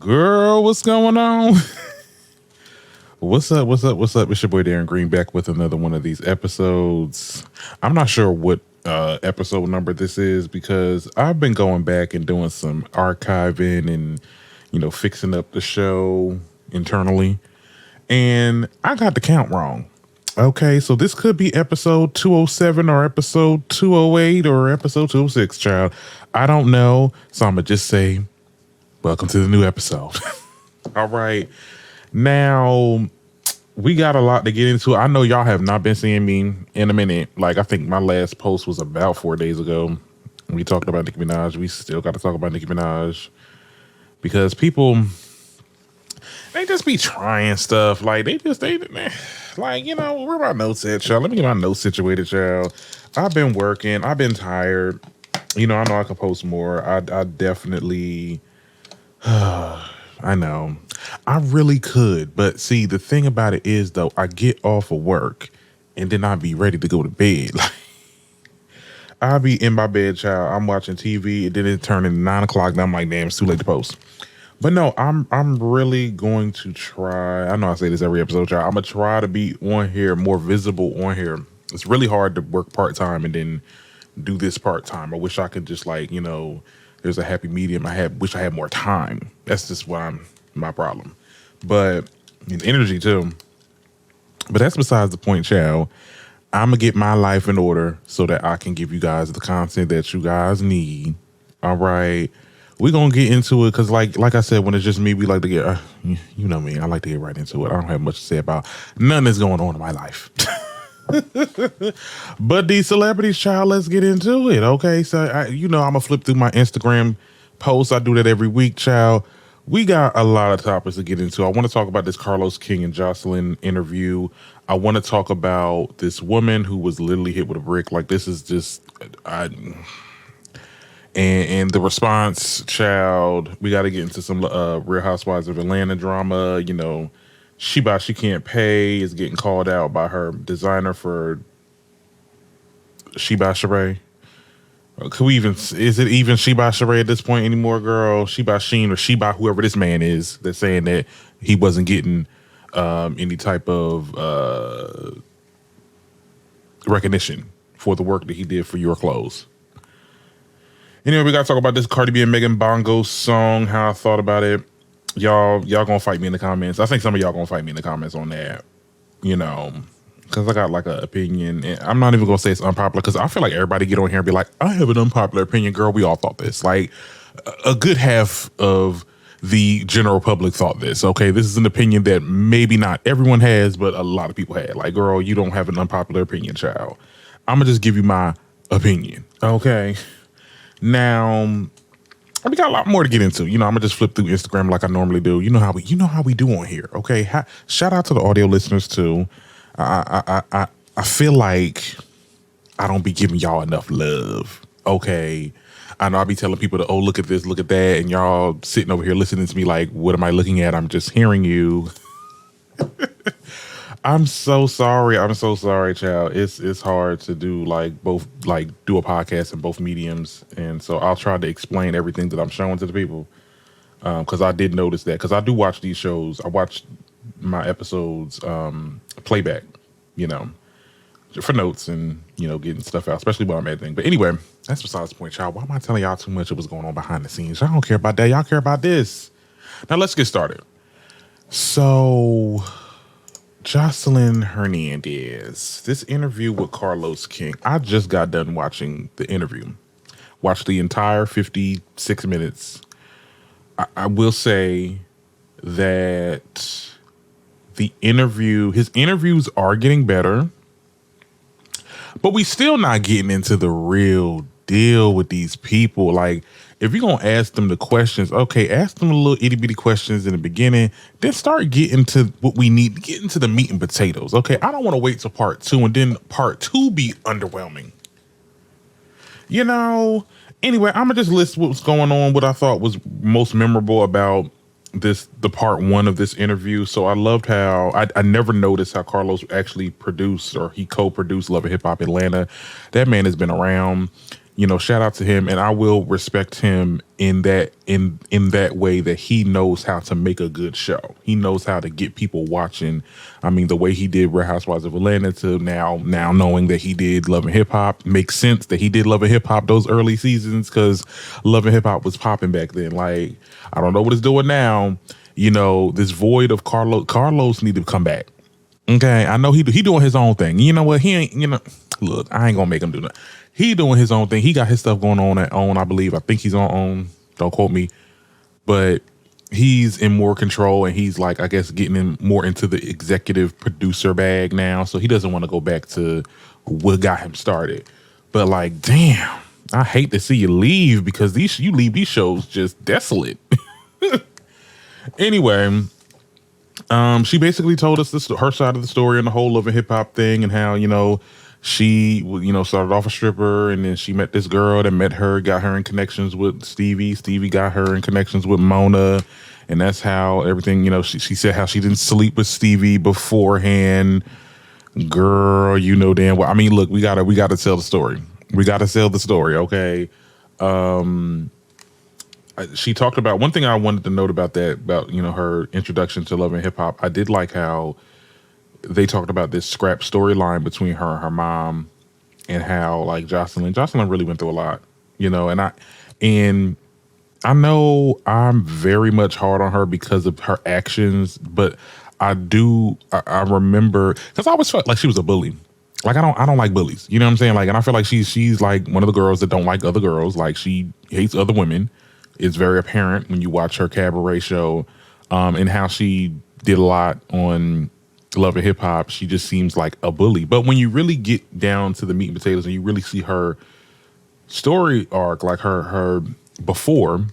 Girl, what's going on? What's up? What's up? What's up? It's your boy Darren Green back with another one of these episodes. I'm not sure what episode number this is because I've been going back and doing some archiving and, fixing up the show internally. And I got the count wrong. Okay, so this could be episode 207 or episode 208 or episode 206, child. I don't know. So I'm going to just say, welcome to the new episode. All right. Now, we got a lot to get into. I know y'all have not been seeing me in a minute. Like, I think my last post was about 4 days ago. We talked about Nicki Minaj. We still got to talk about Nicki Minaj. Because people, they just be trying stuff. Like, where my notes at, child? Let me get my notes situated, child. I've been working. I've been tired. I know I can post more. I definitely... I know. I really could. But see, the thing about it is, though, I get off of work and then I'll be ready to go to bed. I'll be in my bed, child. I'm watching TV. And then it turned into 9 o'clock. And I'm like, damn, it's too late to post. But no, I'm really going to try. I know I say this every episode, child. I'm going to try to be on here, more visible on here. It's really hard to work part-time and then do this part-time. I wish I could just there's a happy medium. Wish I had more time. That's just my problem. But energy too. But that's besides the point, child. I'm gonna get my life in order so that I can give you guys the content that you guys need. All right. We're gonna get into it because like I said, when it's just me, we like to get you know me, I like to get right into it. I don't have much to say about nothing that's going on in my life. But these celebrities, child, let's get into it. Okay, so I'm gonna flip through my Instagram posts. I do that every week, child. We got a lot of topics to get into. I want to talk about this Carlos King and Joseline interview. I want to talk about this woman who was literally hit with a brick. Like, this is just and the response, child. We got to get into some Real Housewives of Atlanta drama. She can't pay is getting called out by her designer for Sheree. Is it even Sheree at this point anymore, girl? Sheen or whoever this man is that's saying that he wasn't getting any type of recognition for the work that he did for Your Clothes. Anyway, we got to talk about this Cardi B and Megan Bongos song, how I thought about it. Y'all gonna fight me in the comments. I think some of y'all gonna fight me in the comments on that, because I got like an opinion. And I'm not even gonna say it's unpopular because I feel like everybody get on here and be like, I have an unpopular opinion, girl. We all thought this. Like, a good half of the general public thought this. Okay, this is an opinion that maybe not everyone has, but a lot of people had. Like, girl, you don't have an unpopular opinion, child. I'm gonna just give you my opinion. Okay, now. We got a lot more to get into. I'm gonna just flip through Instagram like I normally do. You know how we do on here. Okay. Shout out to the audio listeners too. I feel like I don't be giving y'all enough love. Okay. I know I be telling people to, oh, look at this, look at that, and y'all sitting over here listening to me like, what am I looking at? I'm just hearing you. I'm so sorry. Child. It's hard to do do a podcast in both mediums. And so I'll try to explain everything that I'm showing to the people. Cause I did notice that, because I do watch these shows. I watch my episodes playback, for notes and, getting stuff out, especially while I'm editing. But anyway, that's besides the point, child. Why am I telling y'all too much of what's going on behind the scenes? Y'all don't care about that. Y'all care about this. Now let's get started. So... Joseline Hernandez, this interview with Carlos King. I just got done watching the interview. Watched the entire 56 minutes. I will say that his interviews are getting better, but we still not getting into the real deal with these people. Like, if you're going to ask them the questions, okay, ask them a little itty bitty questions in the beginning, then start getting to what we need to get into the meat and potatoes. Okay. I don't want to wait till part 2 and then part 2 be underwhelming. Anyway, I'm going to just list what's going on, what I thought was most memorable about the part 1 of this interview. So I loved how I never noticed how Carlos actually produced, or he co-produced Love and Hip Hop Atlanta. That man has been around. shout out to him, and I will respect him in that way that he knows how to make a good show. He knows how to get people watching. I mean, the way he did Real Housewives of Atlanta to now knowing that he did Love and Hip Hop makes sense that he did Love and Hip Hop those early seasons because Love and Hip Hop was popping back then. Like, I don't know what it's doing now. This void of Carlos need to come back. Okay, I know he doing his own thing. You know what? He ain't. Look, I ain't gonna make him do that. He doing his own thing. He got his stuff going on at OWN, I believe. I think he's on OWN. Don't quote me, but he's in more control, and he's like, I guess, getting in more into the executive producer bag now. So he doesn't want to go back to what got him started. But like, damn, I hate to see you leave because you leave these shows just desolate. Anyway. She basically told us her side of the story and the whole Love and Hip Hop thing and how, she, started off a stripper and then she met this girl that met her, got her in connections with Stevie. Stevie got her in connections with Mona. And that's how everything, she said how she didn't sleep with Stevie beforehand. Girl, damn well. I mean, look, we gotta tell the story. We gotta tell the story, okay? She talked about one thing I wanted to note about her introduction to Love and Hip Hop. I did like how they talked about this scrap storyline between her and her mom, and how like Joseline really went through a lot, and I know I'm very much hard on her because of her actions, but I remember because I always felt like she was a bully. Like I don't like bullies, you know what I'm saying? Like, and I feel like she's like one of the girls that don't like other girls. Like she hates other women. It's very apparent when you watch her cabaret show, and how she did a lot on Love and Hip Hop. She just seems like a bully. But when you really get down to the meat and potatoes and you really see her story arc, like her before,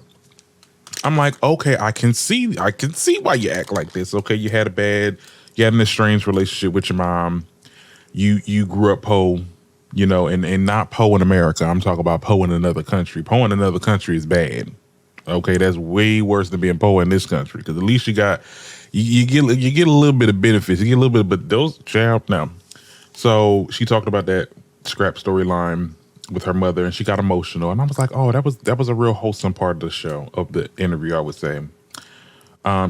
I'm like, okay, I can see why you act like this. Okay, you had an estranged relationship with your mom. You grew up poor, and not poor in America. I'm talking about poor in another country. Poor in another country is bad. Okay, that's way worse than being poor in this country because at least you get a little bit of benefits. You get a little bit, but those child now. So she talked about that scrap storyline with her mother, and she got emotional, and I was like, oh, that was a real wholesome part of the show, of the interview, I would say.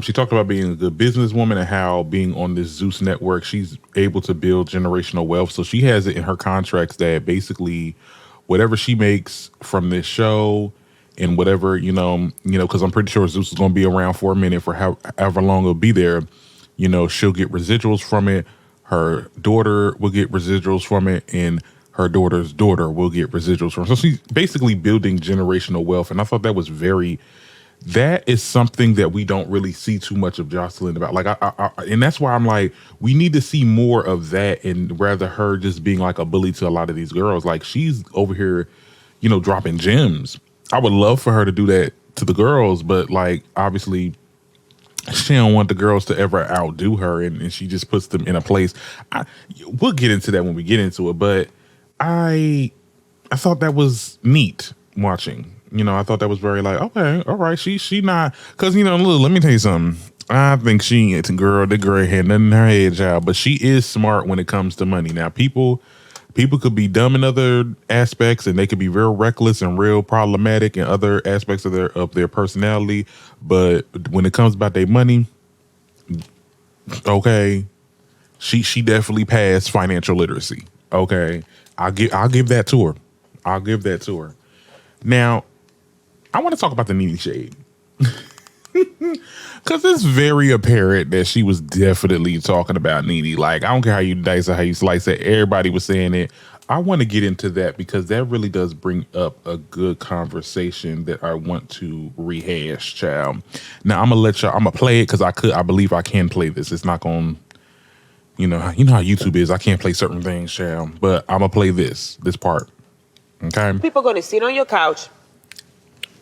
She talked about being a good businesswoman and how being on this Zeus network, she's able to build generational wealth. So she has it in her contracts that basically whatever she makes from this show and whatever, because I'm pretty sure Zeus is going to be around for a minute for however long it'll be there, she'll get residuals from it. Her daughter will get residuals from it, and her daughter's daughter will get residuals from it. So she's basically building generational wealth. And I thought that is something that we don't really see too much of Joseline about. Like, and that's why I'm like, we need to see more of that, and rather her just being like a bully to a lot of these girls. Like, she's over here, dropping gems. I would love for her to do that to the girls, but like, obviously she don't want the girls to ever outdo her, and she just puts them in a place. We'll get into that when we get into it, but I thought that was neat watching. I thought that was very like, okay, all right, she not, because look, let me tell you something. I think the girl had nothing in her head, child, but she is smart when it comes to money. Now, people could be dumb in other aspects, and they could be real reckless and real problematic in other aspects of their personality. But when it comes about their money, okay, she definitely passed financial literacy. Okay, I'll give that to her. I'll give that to her. Now, I want to talk about the Nene shade. Because it's very apparent that she was definitely talking about Nene. Like, I don't care how you dice or how you slice it. Everybody was saying it. I want to get into that because that really does bring up a good conversation that I want to rehash, child. Now, I'm going to play it because I believe I can play this. It's not going, you know how YouTube is. I can't play certain things, child. But I'm going to play this part. Okay? People are going to sit on your couch,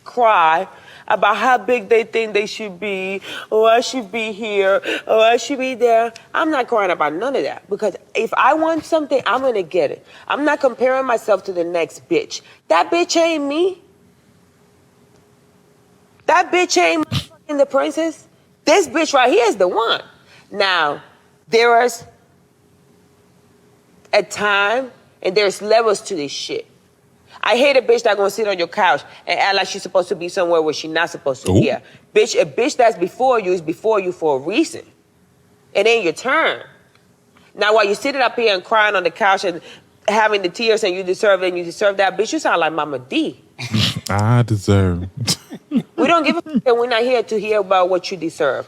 cry about how big they think they should be, or I should be here, or I should be there. I'm not crying about none of that, because if I want something, I'm going to get it. I'm not comparing myself to the next bitch. That bitch ain't me. That bitch ain't fucking the princess. This bitch right here is the one. Now, there is a time and there's levels to this shit. I hate a bitch that gonna sit on your couch and act like she's supposed to be somewhere where she's not supposed to be at. Bitch, a bitch that's before you is before you for a reason. It ain't your turn. Now, while you're sitting up here and crying on the couch and having the tears and you deserve it and you deserve that, bitch, you sound like Mama D. I deserve. We don't give a fuck, and we're not here to hear about what you deserve.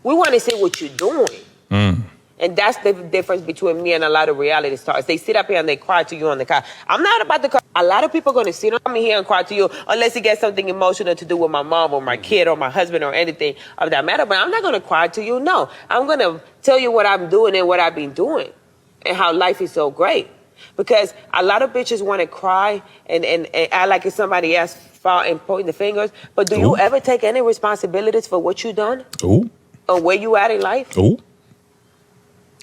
We want to see what you're doing. And that's the difference between me and a lot of reality stars. They sit up here and they cry to you on the couch. I'm not about to cry. A lot of people are going to sit on me here and cry to you unless it gets something emotional to do with my mom or my kid or my husband or anything of that matter. But I'm not going to cry to you. No, I'm going to tell you what I'm doing and what I've been doing and how life is so great. Because a lot of bitches want to cry and act like it's somebody else fault and pointing the fingers. But do you ever take any responsibilities for what you done? Or where you at in life?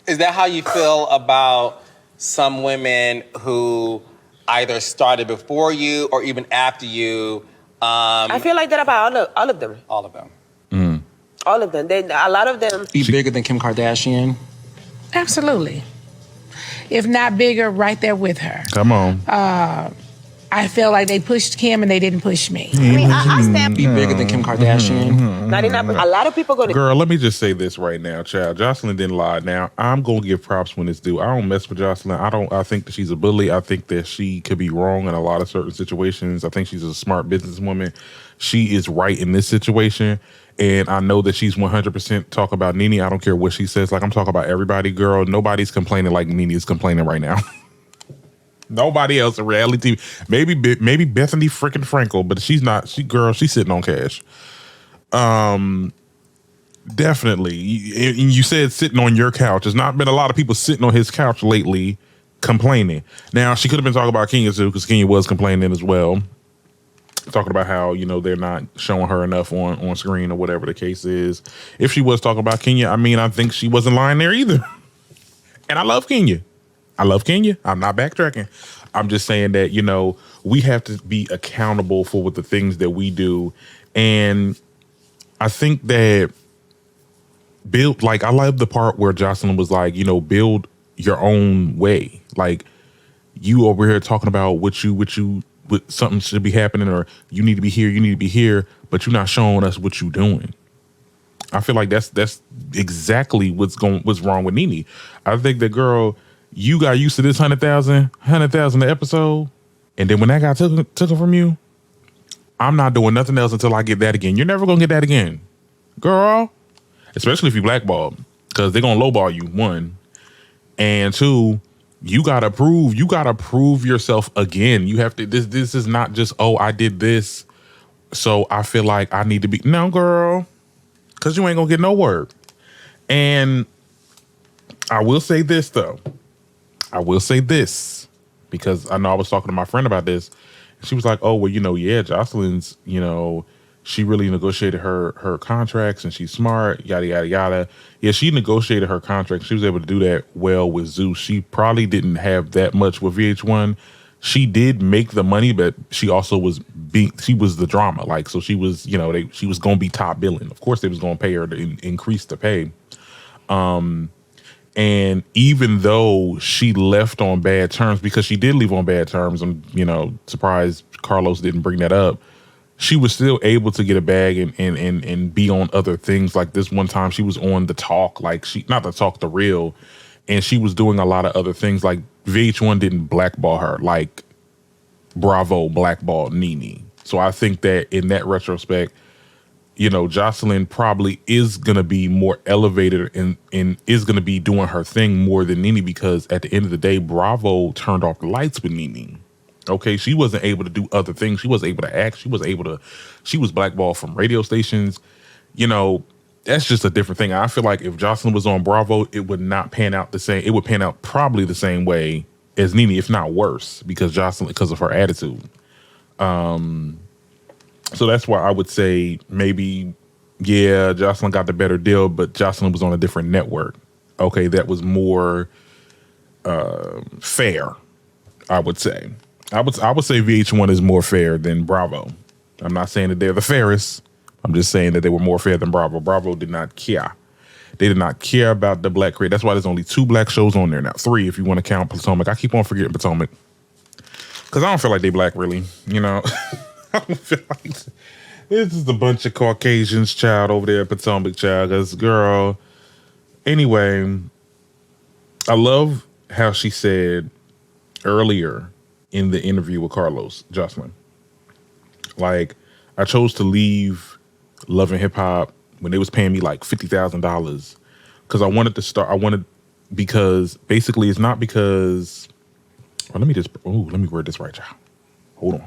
Is that how you feel about some women who either started before you or even after you? I feel like that about all of them. All of them. All of them. A lot of them. Be bigger than Kim Kardashian? Absolutely. If not bigger, right there with her. Come on. I feel like they pushed Kim and they didn't push me. I mean, I stand. Be bigger than Kim Kardashian? 99%. A lot of people going to. Girl, let me just say this right now, child. Joseline didn't lie. Now, I'm going to give props when it's due. I don't mess with Joseline. I think that she's a bully. I think that she could be wrong in a lot of certain situations. I think she's a smart businesswoman. She is right in this situation. And I know that she's 100% talk about Nene. I don't care what she says. Like, I'm talking about everybody, girl. Nobody's complaining like Nene is complaining right now. Nobody else in reality TV. Maybe Bethany freaking Frankel, but she's not. She's sitting on cash. Definitely. You said sitting on your couch. There's not been a lot of people sitting on his couch lately complaining. Now, she could have been talking about Kenya too, because Kenya was complaining as well. Talking about how, they're not showing her enough on screen or whatever the case is. If she was talking about Kenya, I think she wasn't lying there either. And I love Kenya. I'm not backtracking. I'm just saying that, we have to be accountable for what the things that we do. And I think that I love the part where Joseline was like, build your own way. Like, you over here talking about what something should be happening, or you need to be here, but you're not showing us what you're doing. I feel like that's exactly what's wrong with Nene. I think that, girl, you got used to this 100,000 an episode, and then when that guy took it from you, I'm not doing nothing else until I get that again. You're never gonna get that again, girl. Especially if you blackball, because they're gonna lowball you, one, and two, you gotta prove yourself again. You have to. This is not just, I did this, so I feel like I need to be. No, girl, because you ain't gonna get no work. And I will say this though. Because I know I was talking to my friend about this. She was like, oh, well, Joseline's, she really negotiated her contracts and she's smart, yada, yada, yada. Yeah, she negotiated her contract. She was able to do that well with Zeus. She probably didn't have that much with VH1. She did make the money, but she also she was the drama. Like, so she was, she was going to be top billing. Of course, they was going to pay her to increase the pay. And even though she left on bad terms, because she did leave on bad terms, I'm, surprised Carlos didn't bring that up. She was still able to get a bag and be on other things. Like this one time she was on The Talk, not The Talk, The Real. And she was doing a lot of other things. Like VH1 didn't blackball her like Bravo blackballed Nene. So I think that in that retrospect, Joseline probably is going to be more elevated and is going to be doing her thing more than Nene, because at the end of the day, Bravo turned off the lights with Nene. Okay, she wasn't able to do other things. She wasn't able to act. She was blackballed from radio stations. That's just a different thing. I feel like if Joseline was on Bravo, it would not pan out the same. It would pan out probably the same way as Nene, if not worse, because of her attitude. So that's why I would say maybe, yeah, Joseline got the better deal, but Joseline was on a different network. Okay, that was more fair, I would say. I would say VH1 is more fair than Bravo. I'm not saying that they're the fairest. I'm just saying that they were more fair than Bravo. Bravo did not care. They did not care about the black creator. That's why there's only 2 black shows on there now. 3 if you want to count Potomac. I keep on forgetting Potomac. Because I don't feel like they black, really. You know? I don't feel like it's just a bunch of Caucasians, child, over there at Potomac, child. Because, girl, anyway, I love how she said earlier in the interview with Carlos, Joseline, like, I chose to leave Love and Hip Hop when they was paying me like $50,000 because I wanted to start. Because basically it's not because, let me word this right, y'all. Hold on.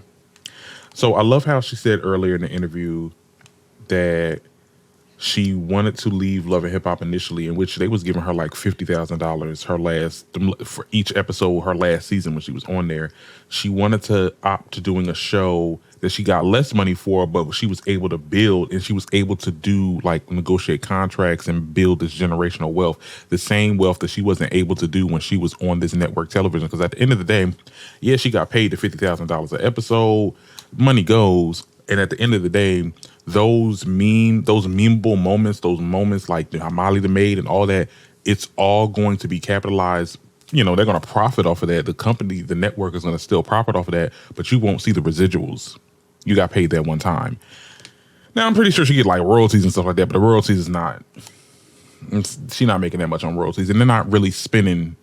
So I love how she said earlier in the interview that she wanted to leave Love and Hip Hop initially, in which they was giving her like $50,000 for each episode, her last season when she was on there. She wanted to opt to doing a show that she got less money for, but she was able to build, and she was able to do like negotiate contracts and build this generational wealth, the same wealth that she wasn't able to do when she was on this network television. Because at the end of the day, yeah, she got paid the $50,000 an episode, money goes. And at the end of the day, those memeable moments, those moments like the Molly the Maid and all that, it's all going to be capitalized. You know, they're going to profit off of that. The company, the network is going to still profit off of that, but you won't see the residuals. You got paid that one time. Now, I'm pretty sure she get like royalties and stuff like that, but the royalties is not, she's not making that much on royalties. And they're not really spinning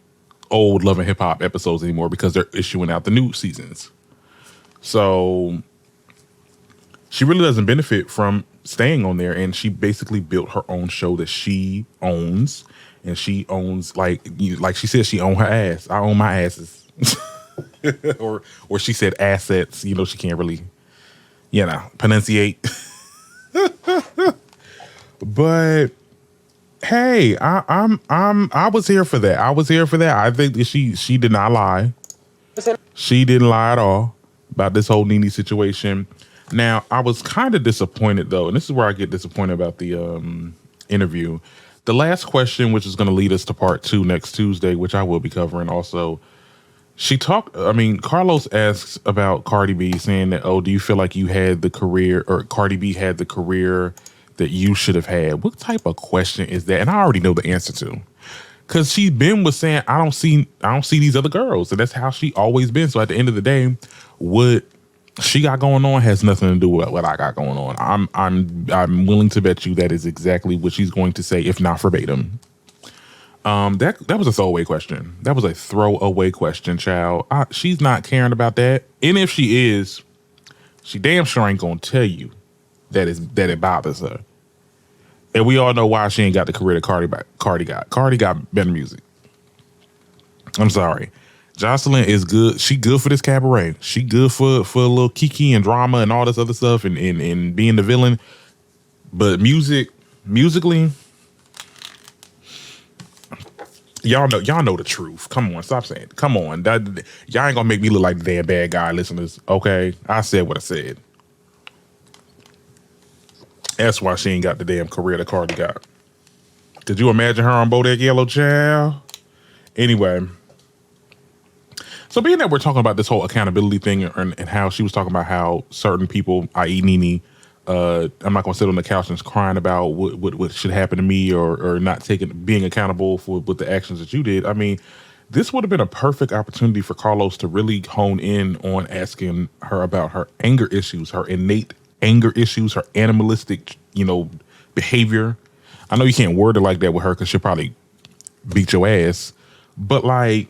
old Love and Hip Hop episodes anymore because they're issuing out the new seasons. So she really doesn't benefit from staying on there, and she basically built her own show that she owns, and she owns like she said, she own her ass. I own my asses, or she said assets. You know, she can't really, pronunciate. But hey, I was here for that. I think that she did not lie. She didn't lie at all about this whole Nene situation. Now, I was kind of disappointed, though, and this is where I get disappointed about the interview. The last question, which is going to lead us to part 2 next Tuesday, which I will be covering also. Carlos asks about Cardi B, saying that, do you feel like you had the career, or Cardi B had the career that you should have had? What type of question is that? And I already know the answer to. Because she was saying, I don't see these other girls. And that's how she always been. So at the end of the day, what she got going on has nothing to do with what I got going on. I'm willing to bet you that is exactly what she's going to say, if not verbatim. That was a throwaway question. That was a throwaway question, child. She's not caring about that. And if she is, she damn sure ain't gonna tell you that it bothers her. And we all know why she ain't got the career that Cardi got. Cardi got better music. I'm sorry. Joseline is good. She good for this cabaret. She good for a little kiki and drama and all this other stuff and being the villain. But musically, y'all know the truth. Come on, stop saying it. Come on. Y'all ain't gonna make me look like the damn bad guy, listeners. Okay? I said what I said. That's why she ain't got the damn career that Cardi got. Could you imagine her on Bodak Yellow, child? Anyway. So being that we're talking about this whole accountability thing and how she was talking about how certain people, i.e. Nene, I'm not going to sit on the couch and crying about what should happen to me or not being accountable for with the actions that you did. I mean, this would have been a perfect opportunity for Carlos to really hone in on asking her about her anger issues, her innate anger issues, her animalistic, behavior. I know you can't word it like that with her because she'll probably beat your ass, but like,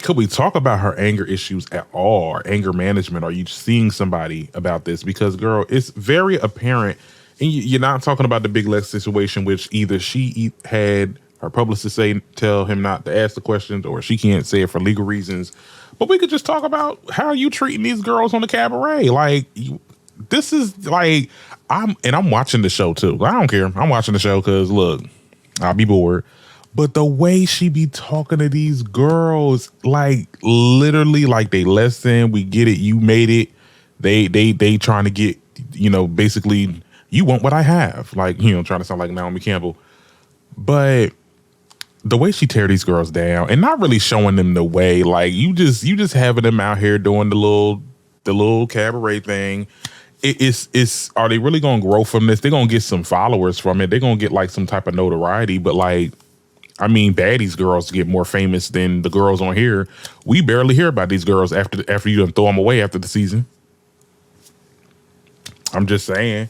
could we talk about her anger issues at all, or anger management? Are you seeing somebody about this? Because, girl, it's very apparent. And you're not talking about the Big Lex situation, which either she had her publicist tell him not to ask the questions, or she can't say it for legal reasons. But we could just talk about how you treating these girls on the cabaret. Like, this is like, I'm watching the show too. I don't care. I'm watching the show because, look, I'll be bored. But the way she be talking to these girls, like literally like they less than, we get it, you made it. They trying to get, basically, you want what I have. Like, trying to sound like Naomi Campbell. But the way she tear these girls down and not really showing them the way, like you just having them out here doing the little cabaret thing. Are they really gonna grow from this? They're gonna get some followers from it. They're gonna get like some type of notoriety, but like, I mean, baddies girls get more famous than the girls on here. We barely hear about these girls after you done throw them away after the season. I'm just saying.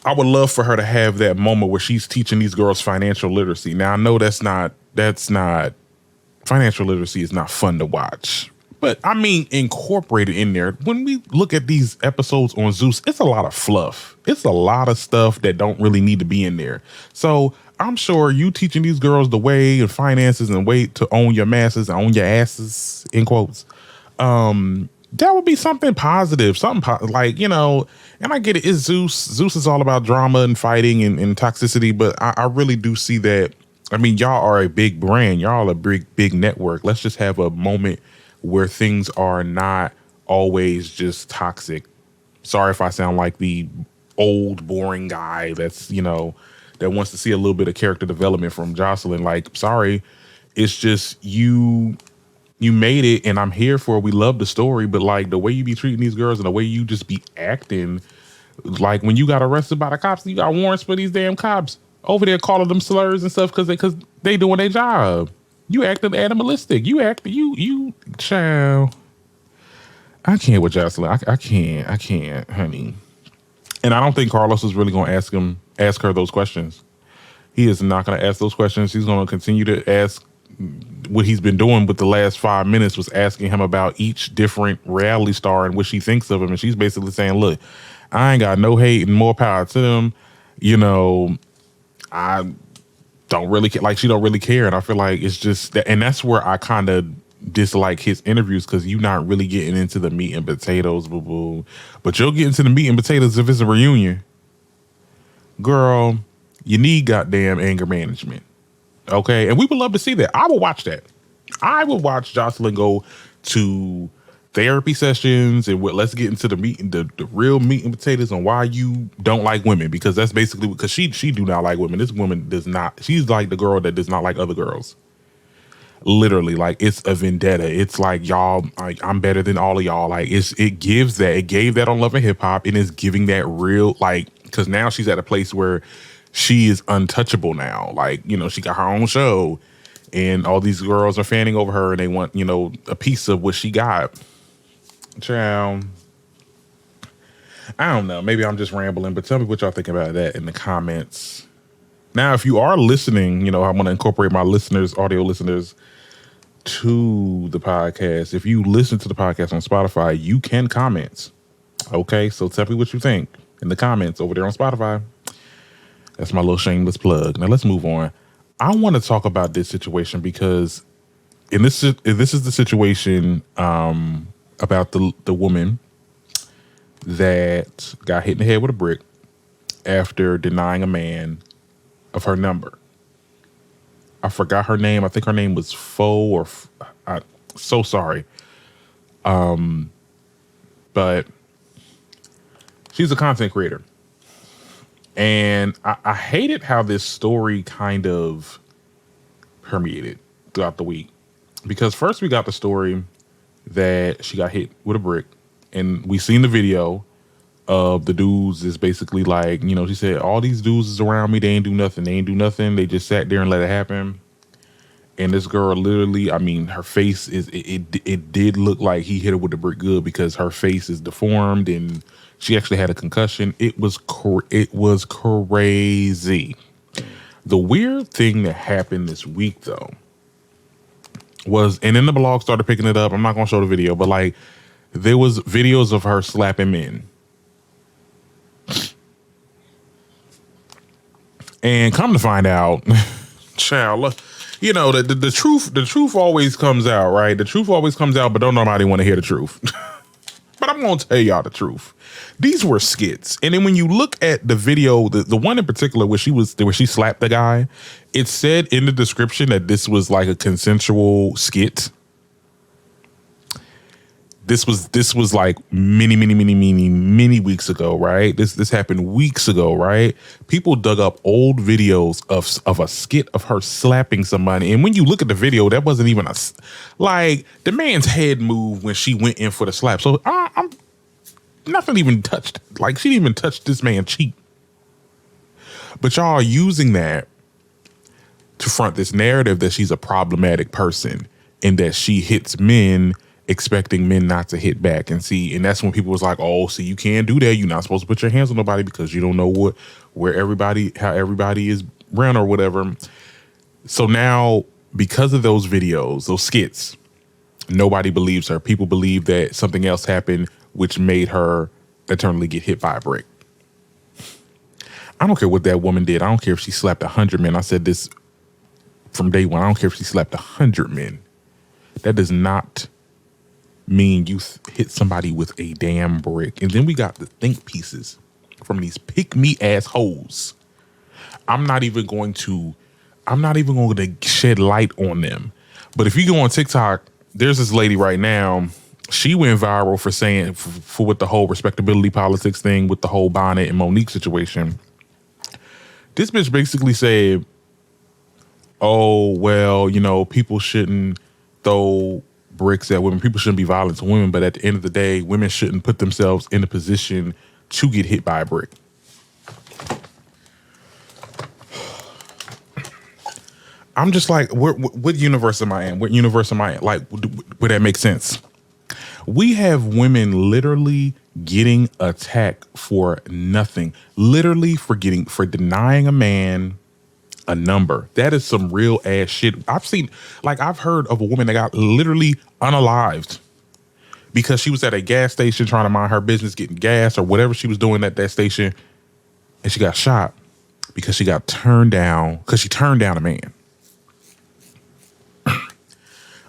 I would love for her to have that moment where she's teaching these girls financial literacy. Now I know that's not financial literacy is not fun to watch. But I mean, incorporated in there. When we look at these episodes on Zeus, it's a lot of fluff. It's a lot of stuff that don't really need to be in there. So I'm sure you teaching these girls the way of finances and way to own your masses and own your asses, in quotes. That would be something positive, like, you know, and I get it. It's Zeus. Zeus is all about drama and fighting and toxicity. But I really do see that. I mean, y'all are a big brand. Y'all are a big network. Let's just have a moment where things are not always just toxic. Sorry if I sound like the old, boring guy that's, you know, that wants to see a little bit of character development from Joseline. Like, sorry, it's just you made it and I'm here for it. We love the story, but like the way you be treating these girls and the way you just be acting, like when you got arrested by the cops, you got warrants for these damn cops over there calling them slurs and stuff because they doing their job. You acting animalistic. You child. I can't with Joseline. I can't, honey. And I don't think Carlos is really going to ask her those questions. He is not going to ask those questions. He's going to continue to ask what he's been doing with the last 5 minutes was asking him about each different reality star and what she thinks of him. And she's basically saying, look, I ain't got no hate and more power to them. You know, I don't really care. Like, she don't really care. And I feel like it's just that. And that's where I kind of dislike his interviews because you're not really getting into the meat and potatoes, boo-boo. But you'll get into the meat and potatoes if it's a reunion. Girl, you need goddamn anger management. Okay, and we would love to see that. I would watch that. I would watch Joseline go to therapy sessions and let's get into the meat and the real meat and potatoes on why you don't like women, because that's basically because she do not like women. This woman does not. She's like the girl that does not like other girls. Literally, like it's a vendetta. It's like y'all, I'm better than all of y'all. Like it gives that. It gave that on Love and Hip Hop, and it's giving that real like because now she's at a place where she is untouchable now. Like, you know, she got her own show and all these girls are fanning over her and they want, you know, a piece of what she got. Child. I don't know. Maybe I'm just rambling, but tell me what y'all think about that in the comments. Now, if you are listening, you know, I want to incorporate my listeners, audio listeners, to the podcast. If you listen to the podcast on Spotify, you can comment. Okay, so tell me what you think in the comments over there on Spotify. That's my little shameless plug. Now let's move on. I want to talk about this situation because this is the situation about the woman that got hit in the head with a brick after denying a man of her number. I forgot her name. I think her name was so sorry. But she's a content creator. And I hated how this story kind of permeated throughout the week. Because first we got the story that she got hit with a brick. And we seen the video of the dudes is basically like, you know, she said, all these dudes is around me. They ain't do nothing. They ain't do nothing. They just sat there and let it happen. And this girl literally, I mean, her face is, it did look like he hit her with the brick good because her face is deformed and she actually had a concussion. It was crazy. The weird thing that happened this week, though, was, and then the blog started picking it up. I'm not going to show the video, but like there was videos of her slapping men. And come to find out, child, you know, the truth always comes out, right? The truth always comes out, but don't nobody want to hear the truth. But I'm going to tell y'all the truth. These were skits. And then when you look at the video, the one in particular where she slapped the guy, it said in the description that this was like a consensual skit. This was like many weeks ago, right? This happened weeks ago, right? People dug up old videos of a skit of her slapping somebody. And when you look at the video, that wasn't even like the man's head moved when she went in for the slap. So I'm nothing even touched. Like she didn't even touch this man's cheek. But y'all are using that to front this narrative that she's a problematic person and that she hits men expecting men not to hit back. And that's when people was like, oh, see, you can't do that. You're not supposed to put your hands on nobody because you don't know how everybody is run or whatever. So now, because of those videos, those skits, nobody believes her. People believe that something else happened, which made her eternally get hit by a brick. I don't care what that woman did. I don't care if she slapped 100 men. I said this from day one. I don't care if she slapped 100 men. That does not mean you hit somebody with a damn brick. And then we got the think pieces from these pick-me assholes. I'm not even going to shed light on them. But if you go on TikTok, there's this lady right now. She went viral for saying, for with the whole respectability politics thing with the whole Bonnet and Monique situation. This bitch basically said, oh, well, people shouldn't throw bricks at women. People shouldn't be violent to women. But at the end of the day, women shouldn't put themselves in a position to get hit by a brick. I'm just like, what universe am I in? What universe am I in? Like, would that make sense? We have women literally getting attacked for nothing. Literally for denying a man a number. That is some real ass shit. I've heard of a woman that got literally unalived because she was at a gas station trying to mind her business, getting gas or whatever she was doing at that station. And she got shot because she got turned down because she turned down a man.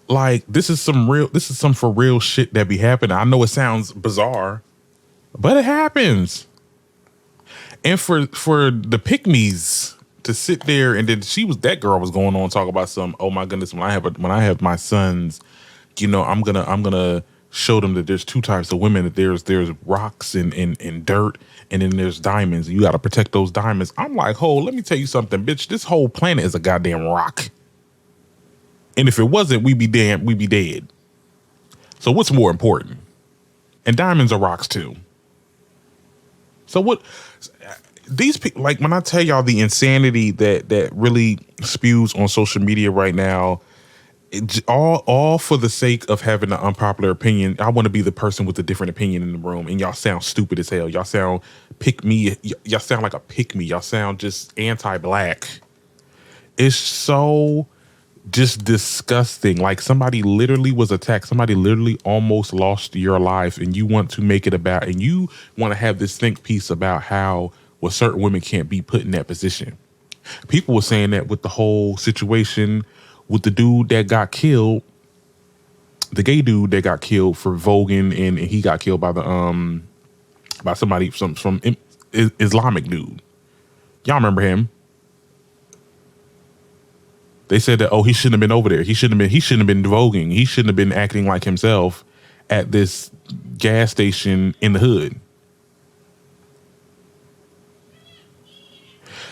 Like, this is some for real shit that be happening. I know it sounds bizarre, but it happens. And for the pick-me's to sit there and then that girl was going on talk about some, oh my goodness, when I have my sons, I'm gonna show them that there's two types of women, that there's rocks and dirt, and then there's diamonds. You gotta protect those diamonds. I'm like, let me tell you something, bitch. This whole planet is a goddamn rock. And if it wasn't, we'd be dead. So what's more important? And diamonds are rocks too. So what these people, like when I tell y'all the insanity that really spews on social media right now, all for the sake of having an unpopular opinion. I want to be the person with a different opinion in the room, and y'all sound stupid as hell. Y'all sound y'all sound like a pick me. Y'all sound just anti-black. It's so just disgusting. Like, somebody literally was attacked. Somebody literally almost lost your life, and you want to make it about, and you want to have this think piece about how, well, certain women can't be put in that position. People were saying that with the whole situation with the dude that got killed, the gay dude that got killed for voguing, and he got killed by by somebody from Islamic dude. Y'all remember him? They said that, he shouldn't have been over there. He shouldn't have been voguing. He shouldn't have been acting like himself at this gas station in the hood.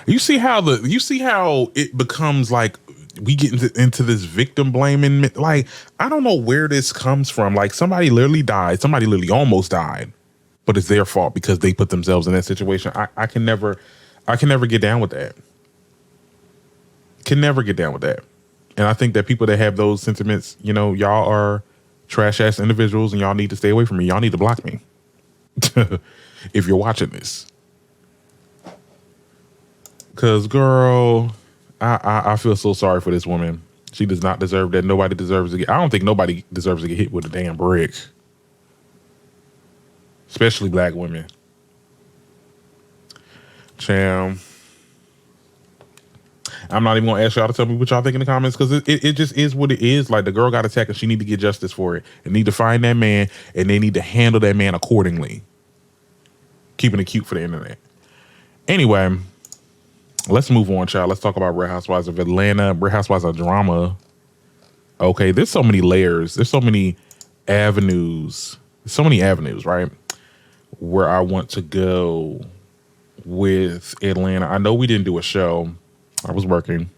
You see how it becomes like we get into this victim blaming. Like, I don't know where this comes from. Like, somebody literally died. Somebody literally almost died, but it's their fault because they put themselves in that situation. I can never get down with that. Can never get down with that. And I think that people that have those sentiments, y'all are trash ass individuals, and y'all need to stay away from me. Y'all need to block me if you're watching this. Cause girl, I feel so sorry for this woman. She does not deserve that. Nobody deserves to get. I don't think nobody deserves to get hit with a damn brick, especially black women. Cham. I'm not even gonna ask y'all to tell me what y'all think in the comments, because it just is what it is. Like, the girl got attacked and she need to get justice for it, and need to find that man, and they need to handle that man accordingly. Keeping it cute for the internet. Anyway, let's move on, child. Let's talk about Real Housewives of Atlanta. Real Housewives of drama. Okay, there's so many layers. There's so many avenues. So many avenues, right? Where I want to go with Atlanta. I know we didn't do a show. I was working.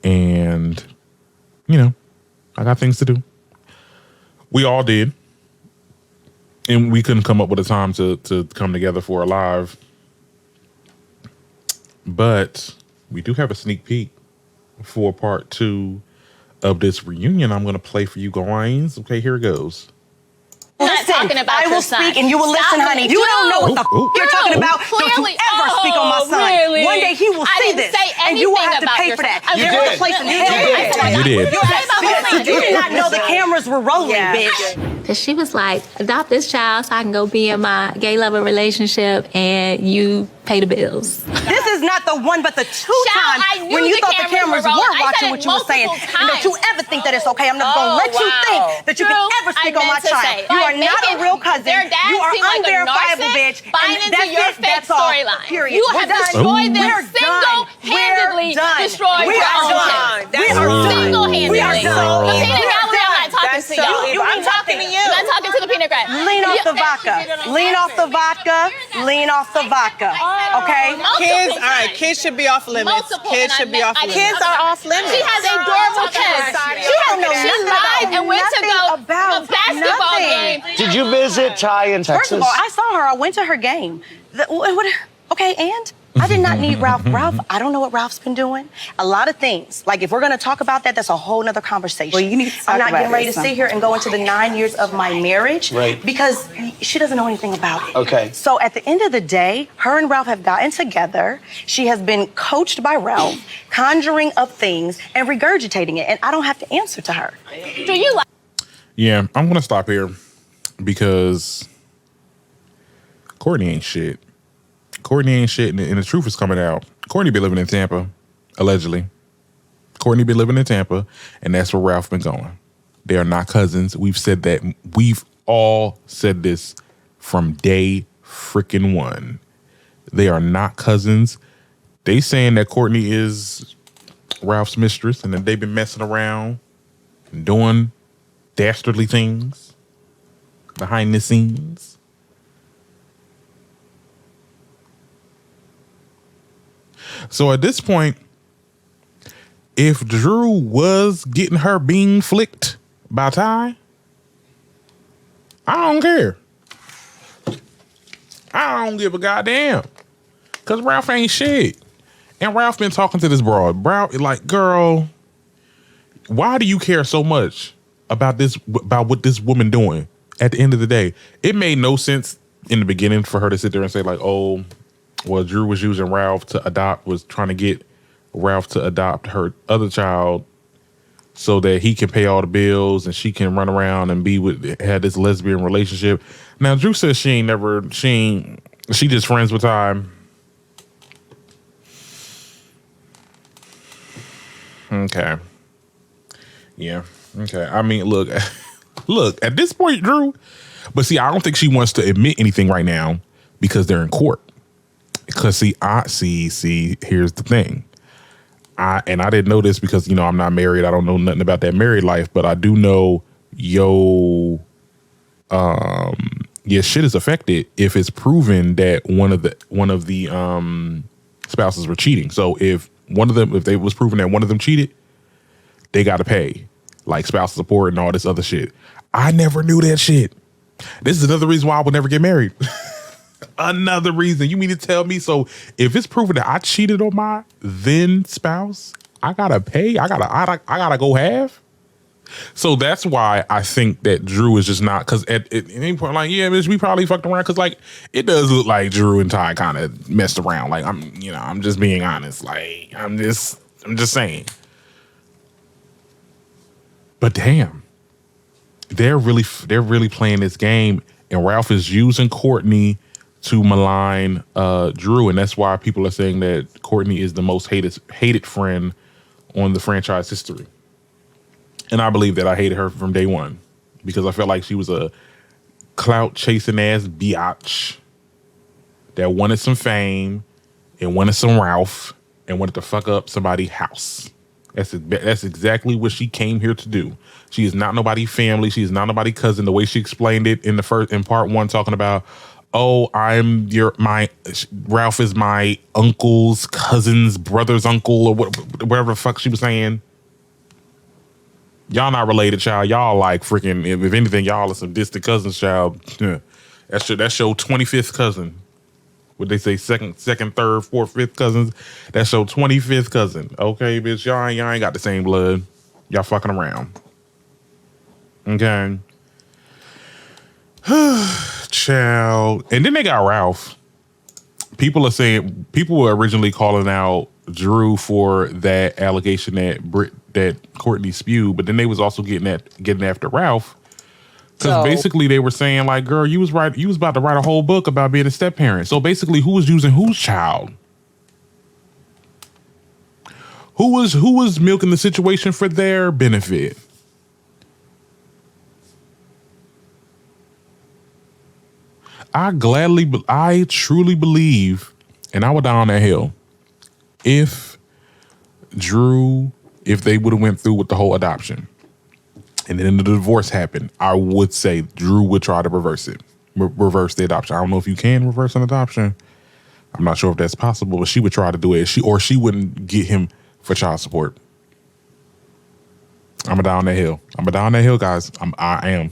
And, I got things to do. We all did. And we couldn't come up with a time to come together for a live. But we do have a sneak peek for part 2 of this reunion. I'm going to play for you guys. Okay, here it goes. Listen, talking about I will your son. speak and you will Stop listen, honey. it. You don't know what the Ooh, ooh. you're talking about. Clearly. Don't you ever speak on my son. Really? One day he will I see didn't this, say and you will have to anything pay about for that. your son. You There is did. a place in You hell. did. You did. You did not know the cameras were rolling, bitch. Because she was like, adopt this child so I can go be in my gay lover relationship and you pay the bills. This is not the one, but the two Child, times I knew when you the thought the cameras cameras were rolling. were I said watching it what you were saying. multiple And don't you times. ever think that it's okay. I'm not going to Oh, let you wow. think that you can Drew, ever speak I on my meant to child. say, You are like, not a making real cousin. their dad You are seem like a unverifiable, narcissist, bitch. buying And into that's your it. fake That's all. storyline. Period. You We're have done. destroyed them We're done. single-handedly. We're done. Destroyed We your are own done. kids. We are done. Single-handedly. We are done. The peanut gallery, I'm not talking That's to so- y'all. you I'm mean talking to nothing. you. I'm not talking to the peanut gallery. Lean off the vodka. Lean off the vodka. Lean off the vodka. Okay? Kids, All right, kids should be off limits. Kids should be off limits. Kids are off limits. She has adorable kids. She lied and went to go to a basketball game. Did you visit Ty in Texas? First of all, I saw her. I went to her game. Okay, and I did not need Ralph. Ralph, I don't know what Ralph's been doing. A lot of things. Like, if we're going to talk about that, that's a whole nother conversation. Well, you need to talk I'm not about getting ready it, to sit here and go into the 9 years of my marriage. Right. Because she doesn't know anything about it. Okay. So at the end of the day, her and Ralph have gotten together. She has been coached by Ralph, conjuring up things and regurgitating it. And I don't have to answer to her. Do you like? Yeah, I'm going to stop here because Courtney ain't shit. Courtney ain't shit, and the truth is coming out. Courtney been living in Tampa, allegedly. Courtney been living in Tampa, and that's where Ralph been going. They are not cousins. We've said that. We've all said this from day freaking one. They are not cousins. They saying that Courtney is Ralph's mistress, and that they've been messing around and doing dastardly things behind the scenes. So at this point, if Drew was getting her bean flicked by Ty, I don't care. I don't give a goddamn. Because Ralph ain't shit. And Ralph been talking to this broad. Ralph, like, girl, why do you care so much about what this woman doing? At the end of the day, it made no sense in the beginning for her to sit there and say, like, oh, well, Drew was using Ralph to adopt, was trying to get Ralph to adopt her other child so that he can pay all the bills and she can run around and had this lesbian relationship. Now, Drew says she just friends with Ty. Okay. Yeah. Okay. I mean, look, at this point, Drew, but see, I don't think she wants to admit anything right now because they're in court. Because see, here's the thing. I didn't know this because, I'm not married. I don't know nothing about that married life, but I do know your shit is affected if it's proven that one of the spouses were cheating. So if they was proven that one of them cheated, they got to pay like spousal support and all this other shit. I never knew that shit. This is another reason why I would never get married. Another reason. You mean to tell me? So if it's proven that I cheated on my then spouse, I gotta pay. I gotta go half. So that's why I think that Drew is just not, because at any point, like, yeah, bitch, we probably fucked around, because like it does look like Drew and Ty kind of messed around. Like I'm just being honest. Like I'm just saying. But damn, they're really playing this game, and Ralph is using Courtney to malign Drew, and that's why people are saying that Courtney is the most hated friend on the franchise history. And I believe that. I hated her from day one because I felt like she was a clout chasing ass biatch that wanted some fame and wanted some Ralph and wanted to fuck up somebody's house. That's exactly what she came here to do. She is not nobody's family. She is not nobody's cousin. The way she explained it in part one, talking about, oh, Ralph is my uncle's cousin's brother's uncle, or whatever the fuck she was saying. Y'all not related, child. Y'all like freaking, if anything, y'all are some distant cousins, child. Yeah. That's your 25th cousin. What they say, second, third, fourth, fifth cousins. That's your 25th cousin. Okay, bitch, y'all ain't got the same blood. Y'all fucking around. Okay. Child. And then they got Ralph. People were originally calling out Drew for that allegation that Courtney spewed, but then they was also getting after Ralph. Because basically they were saying, like, girl, you was about to write a whole book about being a step parent. So basically, who was using whose child? Who was milking the situation for their benefit? I truly believe, and I would die on that hill, if they would have went through with the whole adoption, and then the divorce happened, I would say Drew would try to reverse the adoption. I don't know if you can reverse an adoption. I'm not sure if that's possible, but she would try to do it. She wouldn't get him for child support. I'm gonna die on that hill, guys. I am.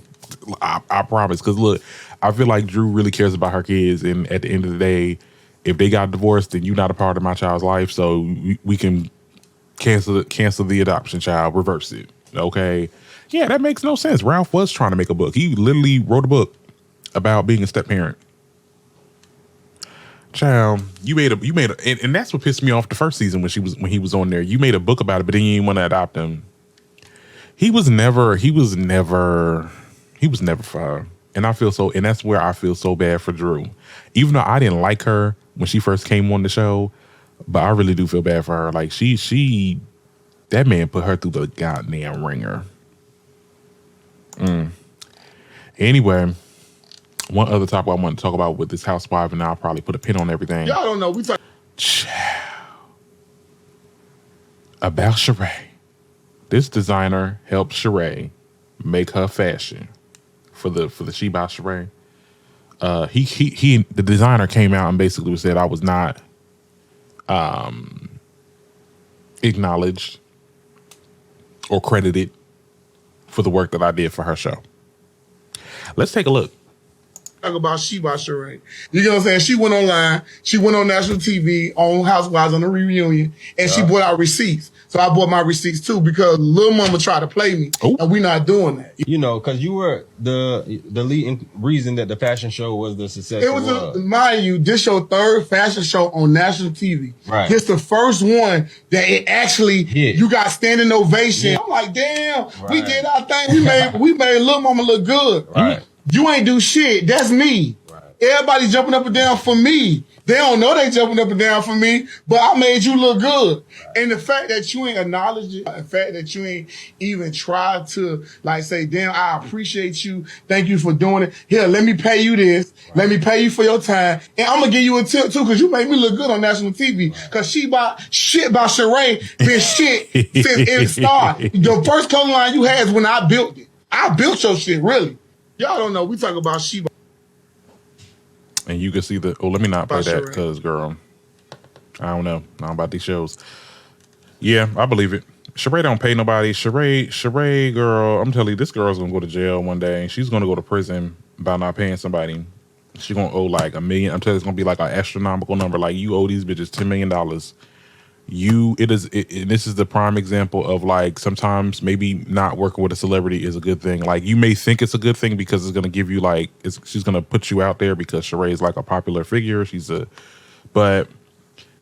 I promise. Because look, I feel like Drew really cares about her kids, and at the end of the day, if they got divorced, then you're not a part of my child's life. So we can cancel the adoption child, reverse it. Okay. Yeah, that makes no sense. Ralph was trying to make a book. He literally wrote a book about being a step parent. Child, you made and that's what pissed me off the first season when he was on there. You made a book about it, but then you didn't want to adopt him. He was never for her. And that's where I feel so bad for Drew. Even though I didn't like her when she first came on the show, but I really do feel bad for her. Like that man put her through the goddamn ringer. Anyway, one other topic I want to talk about with this housewife, and I'll probably put a pin on everything. Y'all don't know. We talk about Sheree. This designer helped Sheree make her fashion for the She by Sheree. The designer came out and basically said I was not acknowledged or credited for the work that I did for her show. Let's take a look. Talk about She by Sheree. You know what I'm saying? She went online. She went on national TV on Housewives on the reunion, and she bought out receipts. So I bought my receipts too because Lil Mama tried to play me, and we're not doing that. You know, because you were the leading reason that the fashion show was the success. It was, mind you, this your third fashion show on national TV. Right. This the first one that it actually you got standing ovation. I'm like, damn, we did our thing. We made Lil Mama look good. Right. You ain't do shit. That's me. Right. Everybody jumping up and down for me. They don't know they jumping up and down for me, but I made you look good. Right. And the fact that you ain't acknowledged it, the fact that you ain't even tried to like say, damn, I appreciate you. Thank you for doing it. Here, let me pay you this. Right. Let me pay you for your time. And I'm going to give you a tip too, because you made me look good on national TV. Because She by Sheree been shit since it started. The first color line you had is when I built it. I built your shit, really. Y'all don't know. We talk about She. And you can see let me not play that because, girl, I don't know about these shows. Yeah, I believe it. Sheree don't pay nobody. Sheree, girl, I'm telling you, this girl's going to go to jail one day. And she's going to go to prison by not paying somebody. She's going to owe like $1 million. I'm telling you, it's going to be like an astronomical number. Like, you owe these bitches $10 million. This is the prime example of like sometimes maybe not working with a celebrity is a good thing. Like you may think it's a good thing because it's gonna give you like she's gonna put you out there because Sheree is like a popular figure. But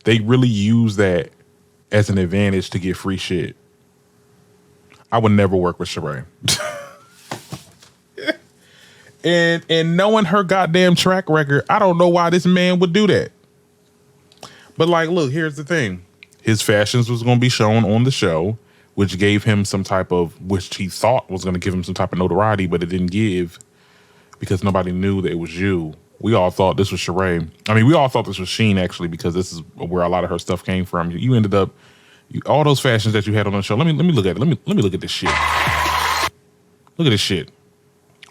they really use that as an advantage to get free shit. I would never work with Sheree. and knowing her goddamn track record, I don't know why this man would do that. But like, look, here's the thing. His fashions was going to be shown on the show, which gave him which he thought was going to give him some type of notoriety, but it didn't give because nobody knew that it was you. We all thought this was Sheree. I mean, we all thought this was Sheen actually, because this is where a lot of her stuff came from. You ended up all those fashions that you had on the show. Let me look at it. Let me look at this shit. Look at this shit.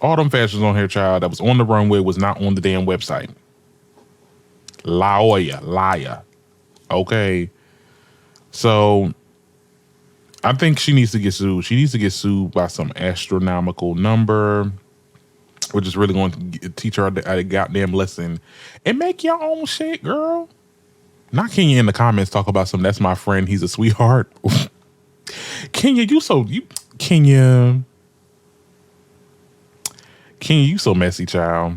All them fashions on here, child, that was on the runway was not on the damn website. Liar. Okay. So I think she needs to get sued. She needs to get sued by some astronomical number. We're just really going to teach her a goddamn lesson and make your own shit, girl. Not Kenya in the comments talk about some. That's my friend. He's a sweetheart. Kenya, you so messy, child.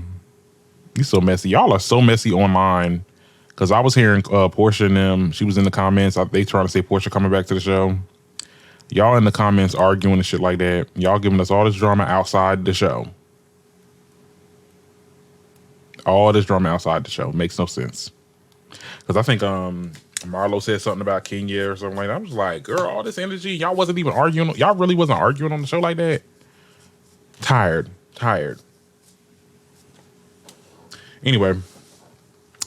You so messy. Y'all are so messy online. Cause I was hearing Portia and them. She was in the comments. They trying to say Portia coming back to the show. Y'all in the comments arguing and shit like that. Y'all giving us all this drama outside the show. All this drama outside the show makes no sense. Because I think Marlo said something about Kenya or something like that. I was like, girl, all this energy, y'all wasn't even arguing. Y'all really wasn't arguing on the show like that. Tired. Anyway,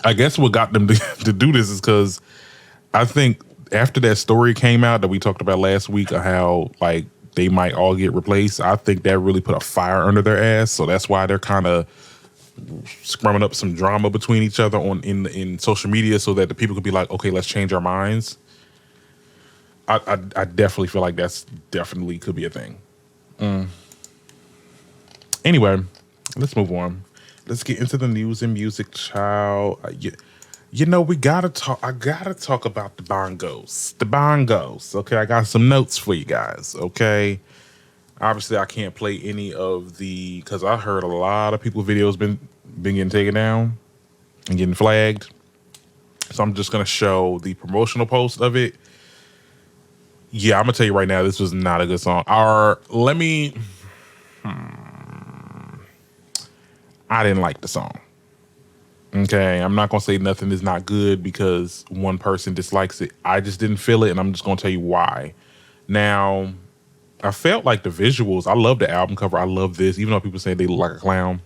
I guess what got them to do this is because I think after that story came out that we talked about last week of how like they might all get replaced, I think that really put a fire under their ass. So that's why they're kind of scrumming up some drama between each other in social media so that the people could be like, okay, let's change our minds. I definitely feel like that's definitely could be a thing. Anyway, let's move on. Let's get into the news and music, child. You know, we gotta talk. I gotta talk about the Bongos. The Bongos. Okay, I got some notes for you guys. Okay. Obviously, I can't play any of the because I heard a lot of people videos been getting taken down and getting flagged. So I'm just gonna show the promotional post of it. Yeah, I'm gonna tell you right now, this was not a good song. I didn't like the song. Okay, I'm not gonna say nothing is not good because one person dislikes it. I just didn't feel it, and I'm just gonna tell you why. Now, I felt like the visuals. I love the album cover. I love this, even though people say they look like a clown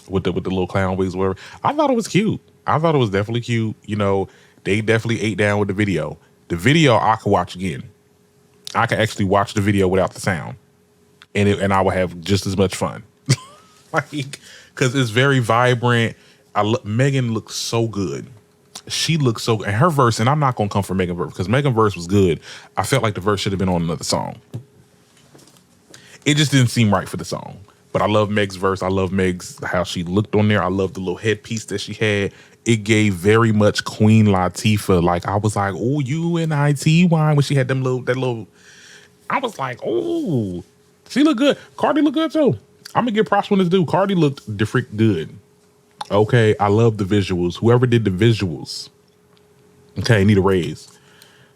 with the little clown wigs, or whatever. I thought it was cute. I thought it was definitely cute. You know, they definitely ate down with the video. The video I could watch again. I could actually watch the video without the sound, and I would have just as much fun. Like, because it's very vibrant. Megan looks so good. She looks so good. And her verse, and I'm not gonna come for Megan verse because Megan verse was good. I felt like the verse should have been on another song. It just didn't seem right for the song. But I love Meg's verse. I love Meg's how she looked on there. I love the little headpiece that she had. It gave very much Queen Latifah. Like I was like, oh, UNITY when she had that little. I was like, oh, she looked good. Cardi looked good too. I'm gonna give props when this dude. Cardi looked different good. Okay, I love the visuals. Whoever did the visuals, okay, need a raise.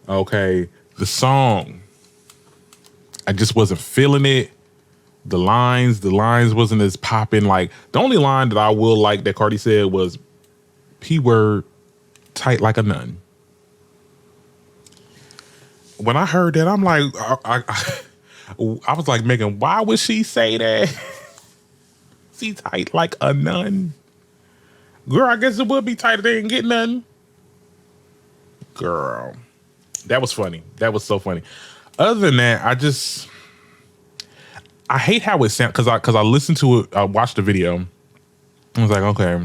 Okay, the song, I just wasn't feeling it. The lines wasn't as popping. Like the only line that I will like that Cardi said was P word tight like a nun. When I heard that, I'm like, I was like, Megan, why would she say that? She tight like a nun. Girl, I guess it would be tight if they didn't get nothing. Girl, that was funny. That was so funny. Other than that, I hate how it sounds because I listened to it. I watched the video. I was like, okay.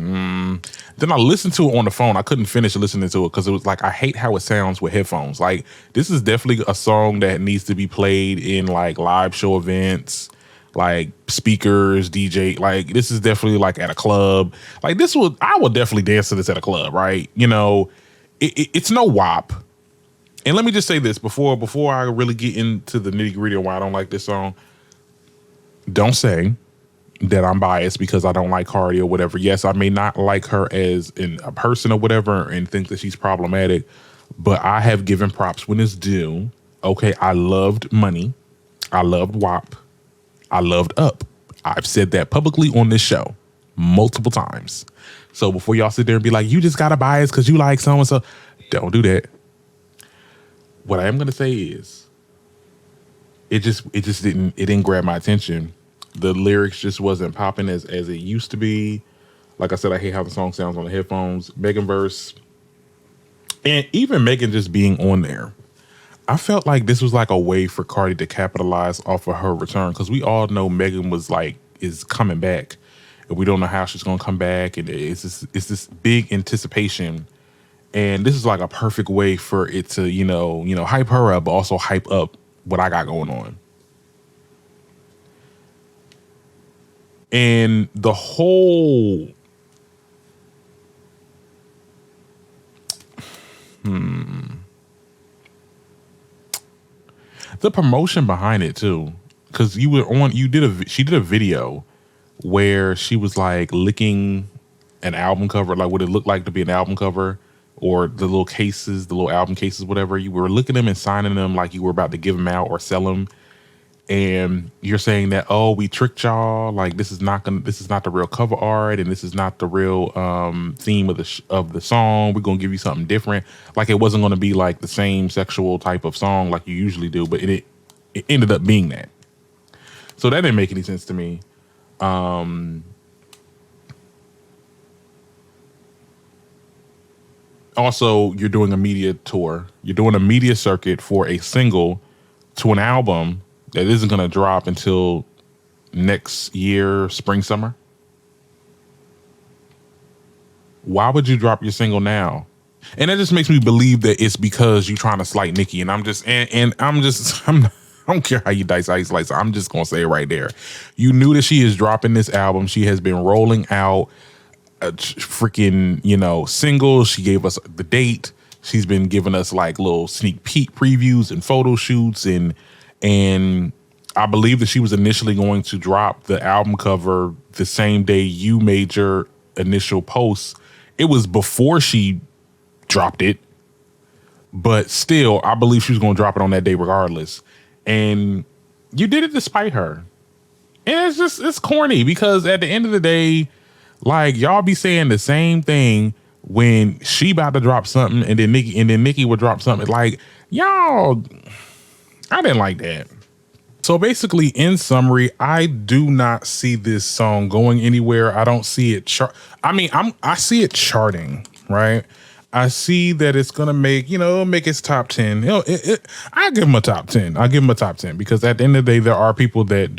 Then I listened to it on the phone. I couldn't finish listening to it because it was like I hate how it sounds with headphones. Like this is definitely a song that needs to be played in like live show events, like speakers, DJ. Like this is definitely like at a club. Like I would definitely dance to this at a club, right? You know, it's no WAP. And let me just say this before I really get into the nitty gritty of why I don't like this song. Don't say that I'm biased because I don't like Cardi or whatever. Yes, I may not like her as a person or whatever and think that she's problematic, but I have given props when it's due. Okay, I loved Money. I loved WAP. I loved Up. I've said that publicly on this show multiple times. So before y'all sit there and be like, you just got a bias because you like so-and-so, don't do that. What I am going to say is it didn't grab my attention. The lyrics just wasn't popping as it used to be. Like I said, I hate how the song sounds on the headphones. Megan verse. And even Megan just being on there. I felt like this was like a way for Cardi to capitalize off of her return. Because we all know Megan is coming back. And we don't know how she's going to come back. And it's this big anticipation. And this is like a perfect way for it to, you know, hype her up, but also hype up what I got going on. And the whole the promotion behind it too, because she did a video where she was like licking an album cover, like what it looked like to be an album cover, or the little cases, the little album cases, whatever. You were licking them and signing them like you were about to give them out or sell them. And you're saying that, oh, we tricked y'all. Like this is not the real cover art, and this is not the real theme of the song. We're gonna give you something different. Like it wasn't gonna be like the same sexual type of song like you usually do, but it ended up being that. So that didn't make any sense to me. Also, you're doing a media tour. You're doing a media circuit for a single to an album that isn't going to drop until next year, spring, summer. Why would you drop your single now? And that just makes me believe that it's because you're trying to slight Nicki. And I don't care how you slice. I'm just going to say it right there. You knew that she is dropping this album. She has been rolling out freaking, singles. She gave us the date. She's been giving us like little sneak peek previews and photo shoots, and I believe that she was initially going to drop the album cover the same day you made your initial post. It was before she dropped it, but still, I believe she was going to drop it on that day regardless. And you did it despite her. And it's corny, because at the end of the day, like, y'all be saying the same thing when she about to drop something, and then Nicki would drop something. Like, y'all, I didn't like that. So basically, in summary, I do not see this song going anywhere. I don't see it I see it charting, right? I see that it's gonna make its top 10. I give them a top 10. I give them a top 10 because at the end of the day, there are people that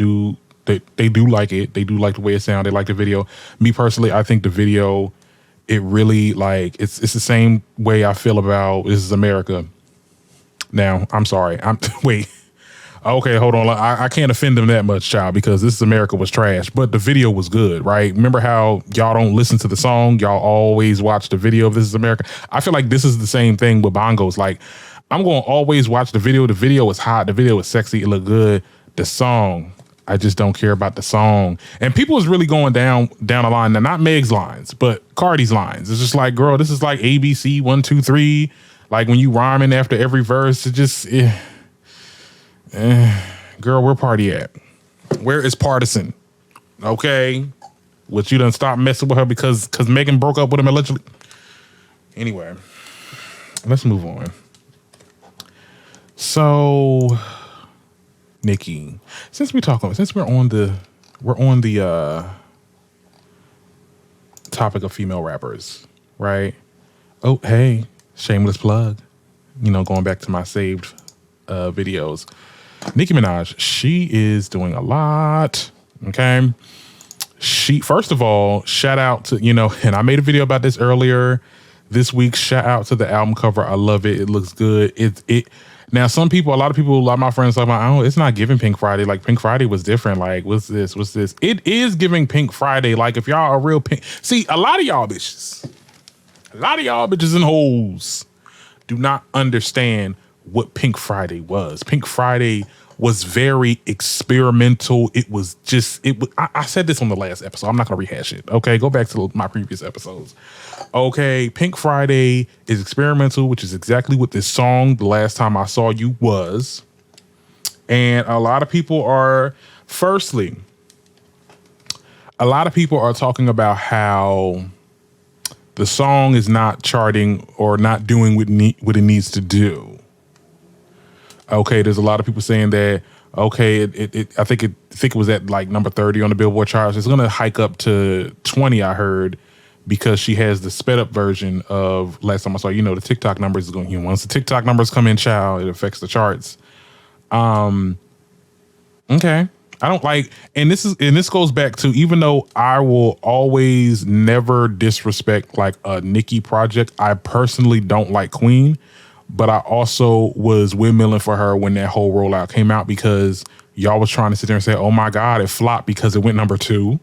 they do like it. They do like the way it sounds. They like the video. Me personally, I think the video, it really it's the same way I feel about This Is America. Now, I'm sorry. Wait. Okay, hold on. I can't offend them that much, child, because This Is America was trash, but the video was good, right? Remember how y'all don't listen to the song? Y'all always watch the video of This Is America. I feel like this is the same thing with Bongos. Like, I'm going to always watch the video. The video is hot. The video is sexy. It look good. The song, I just don't care about the song. And people is really going down the line. Now, not Meg's lines, but Cardi's lines. It's just like, girl, this is like ABC 1, 2, 3. Like when you rhyming after every verse, it just... girl, where Party at? Where is Partisan? Okay, would you done stop messing with her because Megan broke up with him allegedly? Anyway, let's move on. So, Nicki, since we're on the topic of female rappers, right? Oh, hey, shameless plug. Going back to my saved videos. Nicki Minaj, she is doing a lot. Okay. First of all, shout out to, and I made a video about this earlier this week. Shout out to the album cover. I love it. It looks good. Now, a lot of people, a lot of my friends, like, oh, it's not giving Pink Friday. Like, Pink Friday was different. Like, what's this? It is giving Pink Friday. Like, if y'all are real Pink, see, a lot of y'all bitches and hoes do not understand what Pink Friday was. Pink Friday was very experimental. It was I said this on the last episode. I'm not going to rehash it. Okay, go back to my previous episodes. Okay, Pink Friday is experimental, which is exactly what this song, The Last Time I Saw You, was. And a lot of people are talking about how the song is not charting or not doing what it needs to do. Okay, there's a lot of people saying that. Okay, I think it was at like number 30 on the Billboard charts. It's gonna hike up to 20, I heard, because she has the sped up version of Last Time I Saw. The TikTok numbers is going. Once the TikTok numbers come in, child, it affects the charts. Okay, I don't like, and this goes back to, even though I will always never disrespect like a Nicki project, I personally don't like Queen. But I also was windmilling for her when that whole rollout came out, because y'all was trying to sit there and say, oh my God, it flopped because it went number 2.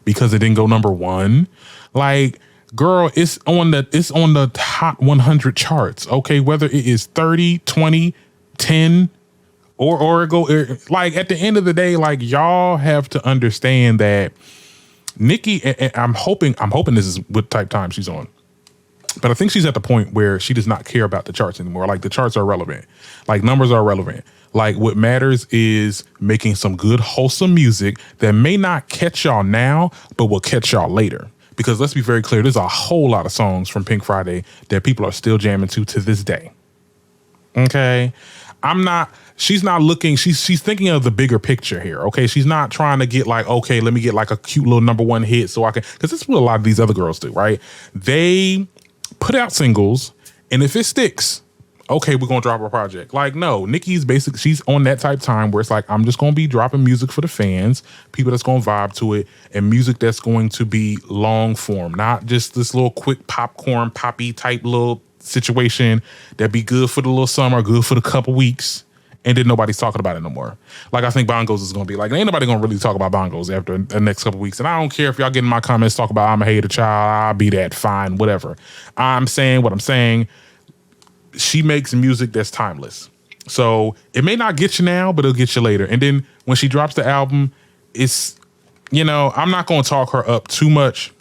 because it didn't go number one. Like, girl, it's on the top 100 charts. Okay, whether it is 30, 20, 10, or like at the end of the day, like y'all have to understand that Nicki, and I'm hoping this is what type time she's on. But I think she's at the point where she does not care about the charts anymore. Like the charts are relevant. Like numbers are relevant. Like what matters is making some good, wholesome music that may not catch y'all now, but will catch y'all later. Because let's be very clear, there's a whole lot of songs from Pink Friday that people are still jamming to this day. Okay. She's not looking, she's thinking of the bigger picture here. Okay. She's not trying to get like, okay, let me get like a cute little number one hit so I can, because this is what a lot of these other girls do, right? They put out singles, and if it sticks, okay, we're gonna drop a project. Like, no, Nicki's basically, she's on that type time where it's like, I'm just gonna be dropping music for the fans, people that's gonna vibe to it, and music that's going to be long form, not just this little quick popcorn, poppy type little situation that be good for the little summer, good for the couple weeks, and then nobody's talking about it no more. Like, I think Bongos is gonna be like, ain't nobody gonna really talk about Bongos after the next couple weeks. And I don't care if y'all get in my comments talk about I'm a hater child, I'll be that, fine, whatever. I'm saying what I'm saying. She makes music that's timeless. So it may not get you now, but it'll get you later. And then when she drops the album, it's, you know, I'm not gonna talk her up too much.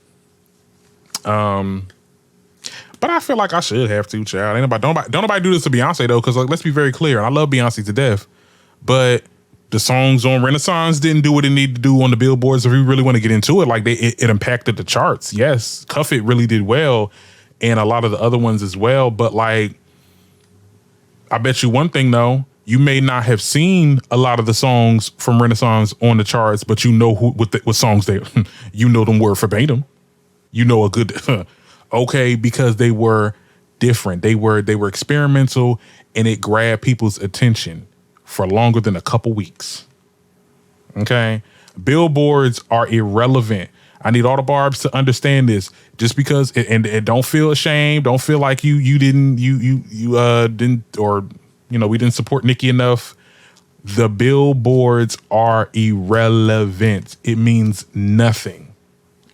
But I feel like I should have to, child. Don't nobody do this to Beyonce though, because like, let's be very clear. And I love Beyonce to death, but the songs on Renaissance didn't do what it needed to do on the billboards. If we really want to get into it, like it impacted the charts. Yes, Cuff It really did well, and a lot of the other ones as well. But like, I bet you one thing though, you may not have seen a lot of the songs from Renaissance on the charts, but you know what songs they, you know them word verbatim. You know a good. Okay, because they were different. They were experimental, and it grabbed people's attention for longer than a couple weeks. Okay? Billboards are irrelevant. I need all the barbs to understand this. Just because and don't feel ashamed, don't feel like you didn't or you know, we didn't support Nicki enough. The billboards are irrelevant. It means nothing.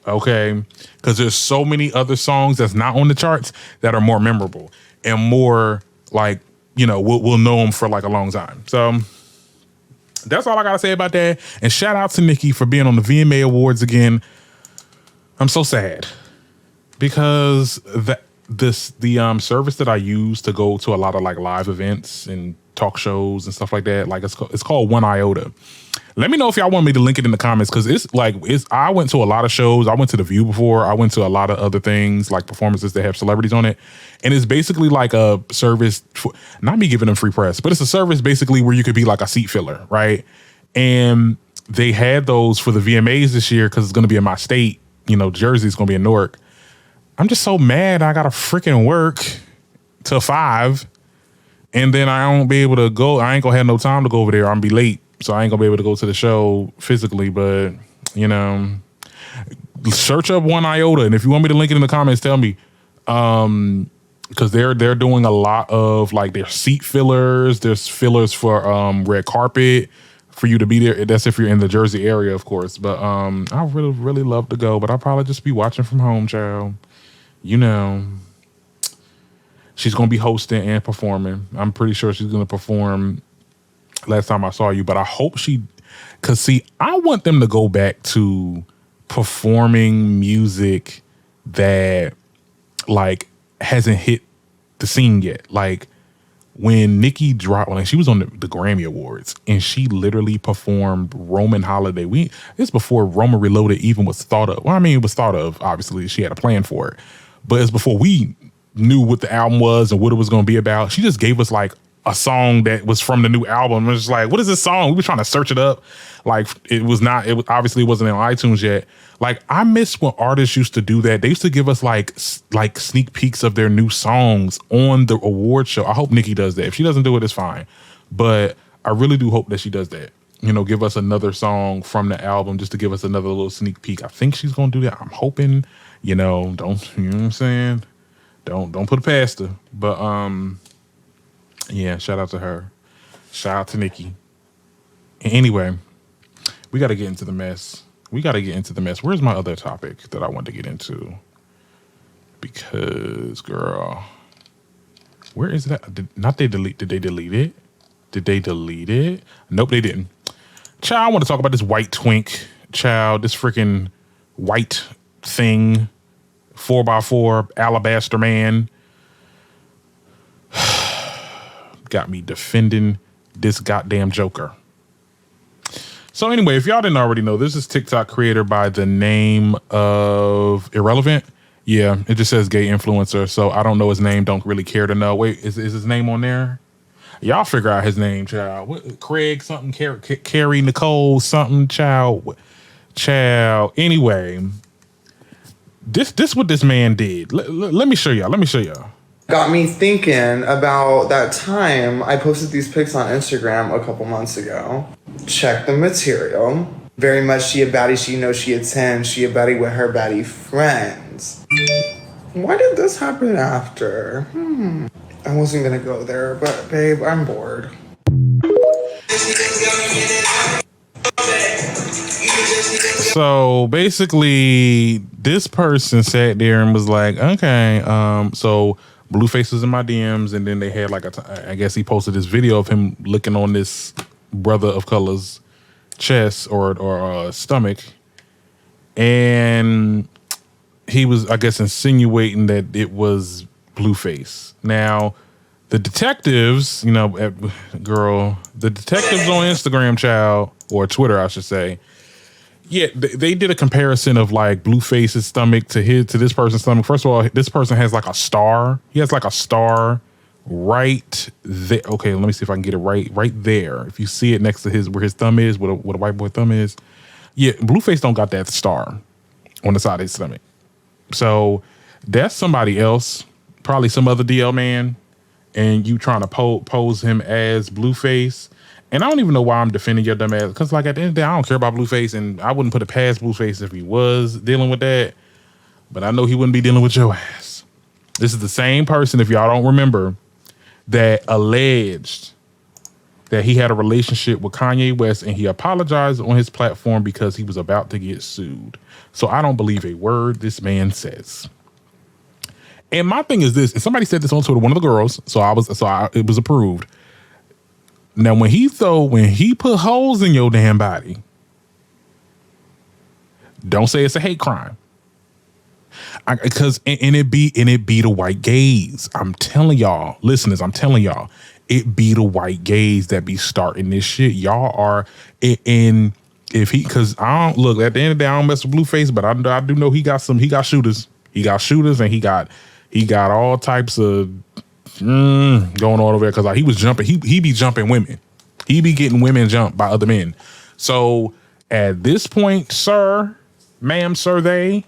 Okay, because there's so many other songs that's not on the charts that are more memorable and more like, you know, we'll know them for like a long time. So that's all I gotta say about that. And shout out to Nicki for being on the VMA Awards again. I'm so sad because the service that I use to go to a lot of like live events and talk shows and stuff like that, like it's called 1iota. Let me know if y'all want me to link it in the comments, because I went to a lot of shows. I went to The View before. I went to a lot of other things like performances that have celebrities on it. And it's basically like a service for, not me giving them free press, but it's a service basically where you could be like a seat filler, right? And they had those for the VMAs this year because it's going to be in my state. You know, Jersey's going to be in Newark. I'm just so mad I got to freaking work till 5. And then I won't be able to go. I ain't going to have no time to go over there. I'm going to be late. So I ain't gonna be able to go to the show physically, but you know, search up 1iota, and if you want me to link it in the comments, tell me. Because they're doing a lot of like their seat fillers. There's fillers for red carpet for you to be there. That's if you're in the Jersey area, of course. But I really love to go, but I'll probably just be watching from home, child. You know, she's gonna be hosting and performing. I'm pretty sure she's gonna perform. Last time I saw you, but I hope because see, I want them to go back to performing music that like hasn't hit the scene yet. Like when Nicki dropped, like she was on the Grammy Awards and she literally performed Roman Holiday. It's before Roma Reloaded even was thought of. Well, I mean, it was thought of, obviously she had a plan for it, but it's before we knew what the album was and what it was going to be about. She just gave us like a song that was from the new album. It was like, what is this song? We were trying to search it up. Like it obviously wasn't on iTunes yet. Like I miss when artists used to do that. They used to give us like sneak peeks of their new songs on the award show. I hope Nicki does that. If she doesn't do it, it's fine. But I really do hope that she does that. You know, give us another song from the album just to give us another little sneak peek. I think she's gonna do that. I'm hoping, you know, you know what I'm saying? Don't put it past her. But yeah, shout out to her. Shout out to Nicki. Anyway, we got to get into the mess. We got to get into the mess. Where's my other topic that I want to get into? Because, girl, where is that? Did they delete it? Did they delete it? Nope, they didn't. Child, I want to talk about this white twink. Child, this freaking white thing. 4x4 alabaster man. Got me defending this goddamn Joker. So anyway, if y'all didn't already know, this is TikTok creator by the name of Irrelevant. Yeah, it just says gay influencer. So I don't know his name. Don't really care to know. Wait, is his name on there? Y'all figure out his name, child. What, Craig something, Carrie Nicole something, child. Anyway, this what this man did. Let me show y'all. Got me thinking about that time I posted these pics on Instagram a couple months ago. Check the material. Very much she a baddie, she knows she a 10, she a baddie with her baddie friends. Why did this happen after? I wasn't gonna go there, but babe, I'm bored. So basically, this person sat there and was like, okay, so Blueface was in my DMs, and then they had like I guess he posted this video of him looking on this brother of color's chest or stomach, and he was, I guess, insinuating that it was Blueface. Now, the detectives, the detectives on Instagram, child, or Twitter, I should say, yeah, they did a comparison of like Blueface's stomach to this person's stomach. First of all, this person has like a star. He has like a star right there. Okay, let me see if I can get it right there. If you see it next to where his thumb is, what a white boy thumb is. Yeah, Blueface don't got that star on the side of his stomach. So that's somebody else, probably some other DL man, and you trying to pose him as Blueface. And I don't even know why I'm defending your dumb ass, because like at the end of the day, I don't care about Blueface, and I wouldn't put it past Blueface if he was dealing with that. But I know he wouldn't be dealing with your ass. This is the same person, if y'all don't remember, that alleged that he had a relationship with Kanye West, and he apologized on his platform because he was about to get sued. So I don't believe a word this man says. And my thing is this, and somebody said this on Twitter, one of the girls, it was approved. Now, when he put holes in your damn body, don't say it's a hate crime. Because it be the white gays. I'm telling y'all, listeners, it be the white gays that be starting this shit. Y'all are because I don't look at the end of the day, I don't mess with Blueface, but I do know he got shooters. He got shooters, and he got all types of going on over there, because like, he was jumping. He be jumping women. He be getting women jumped by other men. So at this point, sir, ma'am, sir,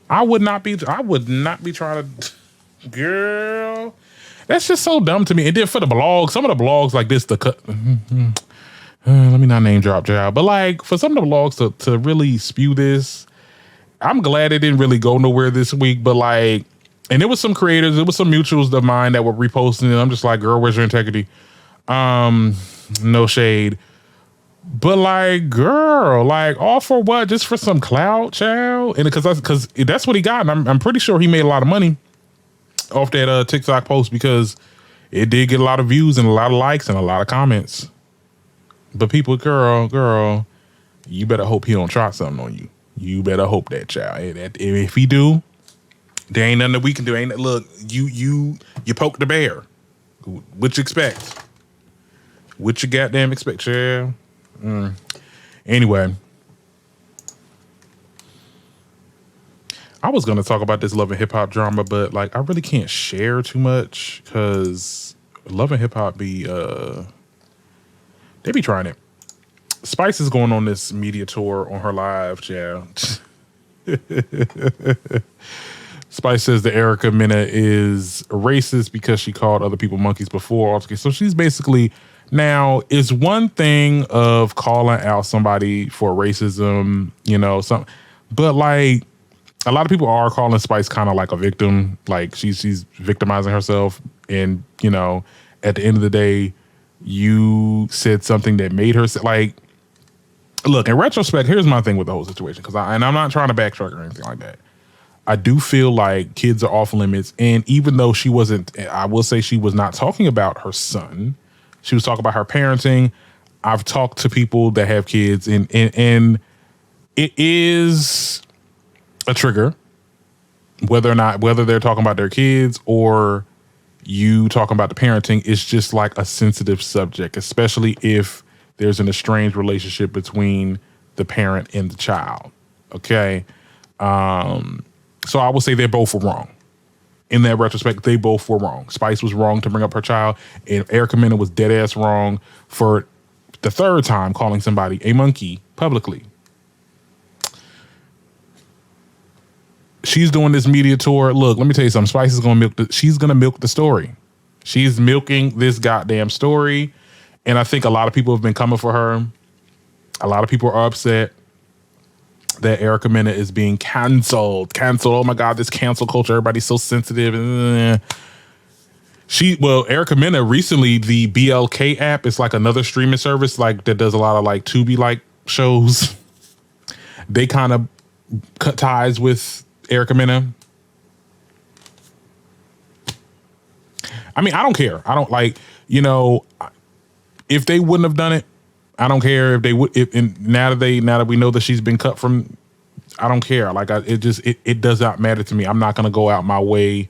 I would not be trying to, girl. That's just so dumb to me. And then for the blogs, some of the blogs like this, let me not name drop, child, but like for some of the blogs to really spew this, I'm glad it didn't really go nowhere this week. But like, and there was some creators, there was some mutuals of mine that were reposting it. I'm just like, girl, where's your integrity? No shade. But like, girl, like, all for what? Just for some clout, child? And because that's what he got. And I'm pretty sure he made a lot of money off that TikTok post, because it did get a lot of views and a lot of likes and a lot of comments. But people, girl, you better hope he don't try something on you. You better hope that, child. If he do, there ain't nothing that we can do. Look, you poke the bear. What you expect? What you goddamn expect, child? Anyway, I was gonna talk about this Love and Hip Hop drama, but like I really can't share too much because Love and Hip Hop be they be trying it. Spice is going on this media tour on her live, child. Spice says that Erica Mena is racist because she called other people monkeys before. So she's basically, now it's one thing of calling out somebody for racism, but like a lot of people are calling Spice kind of like a victim, like she's victimizing herself. And, at the end of the day, you said something that made her like, look, in retrospect, here's my thing with the whole situation, I'm not trying to backtrack or anything like that. I do feel like kids are off limits, and even though she wasn't, I will say she was not talking about her son. She was talking about her parenting. I've talked to people that have kids, and it is a trigger, whether they're talking about their kids or you talking about the parenting. It's just like a sensitive subject, especially if there's an estranged relationship between the parent and the child. Okay. So I would say they both were wrong. In that retrospect, they both were wrong. Spice was wrong to bring up her child, and Erica Mena was dead ass wrong for the third time calling somebody a monkey publicly. She's doing this media tour. Look, let me tell you something. Spice is she's gonna milk the story. She's milking this goddamn story. And I think a lot of people have been coming for her. A lot of people are upset that Erica Mena is being canceled. Oh my God, this cancel culture. Everybody's so sensitive. Erica Mena recently, the BLK app is like another streaming service like that does a lot of like Tubi like shows. They kind of cut ties with Erica Mena. I mean, I don't care. I don't like, if they wouldn't have done it, I don't care if they would. Now that we know that she's been cut from, I don't care. Like it does not matter to me. I'm not going to go out my way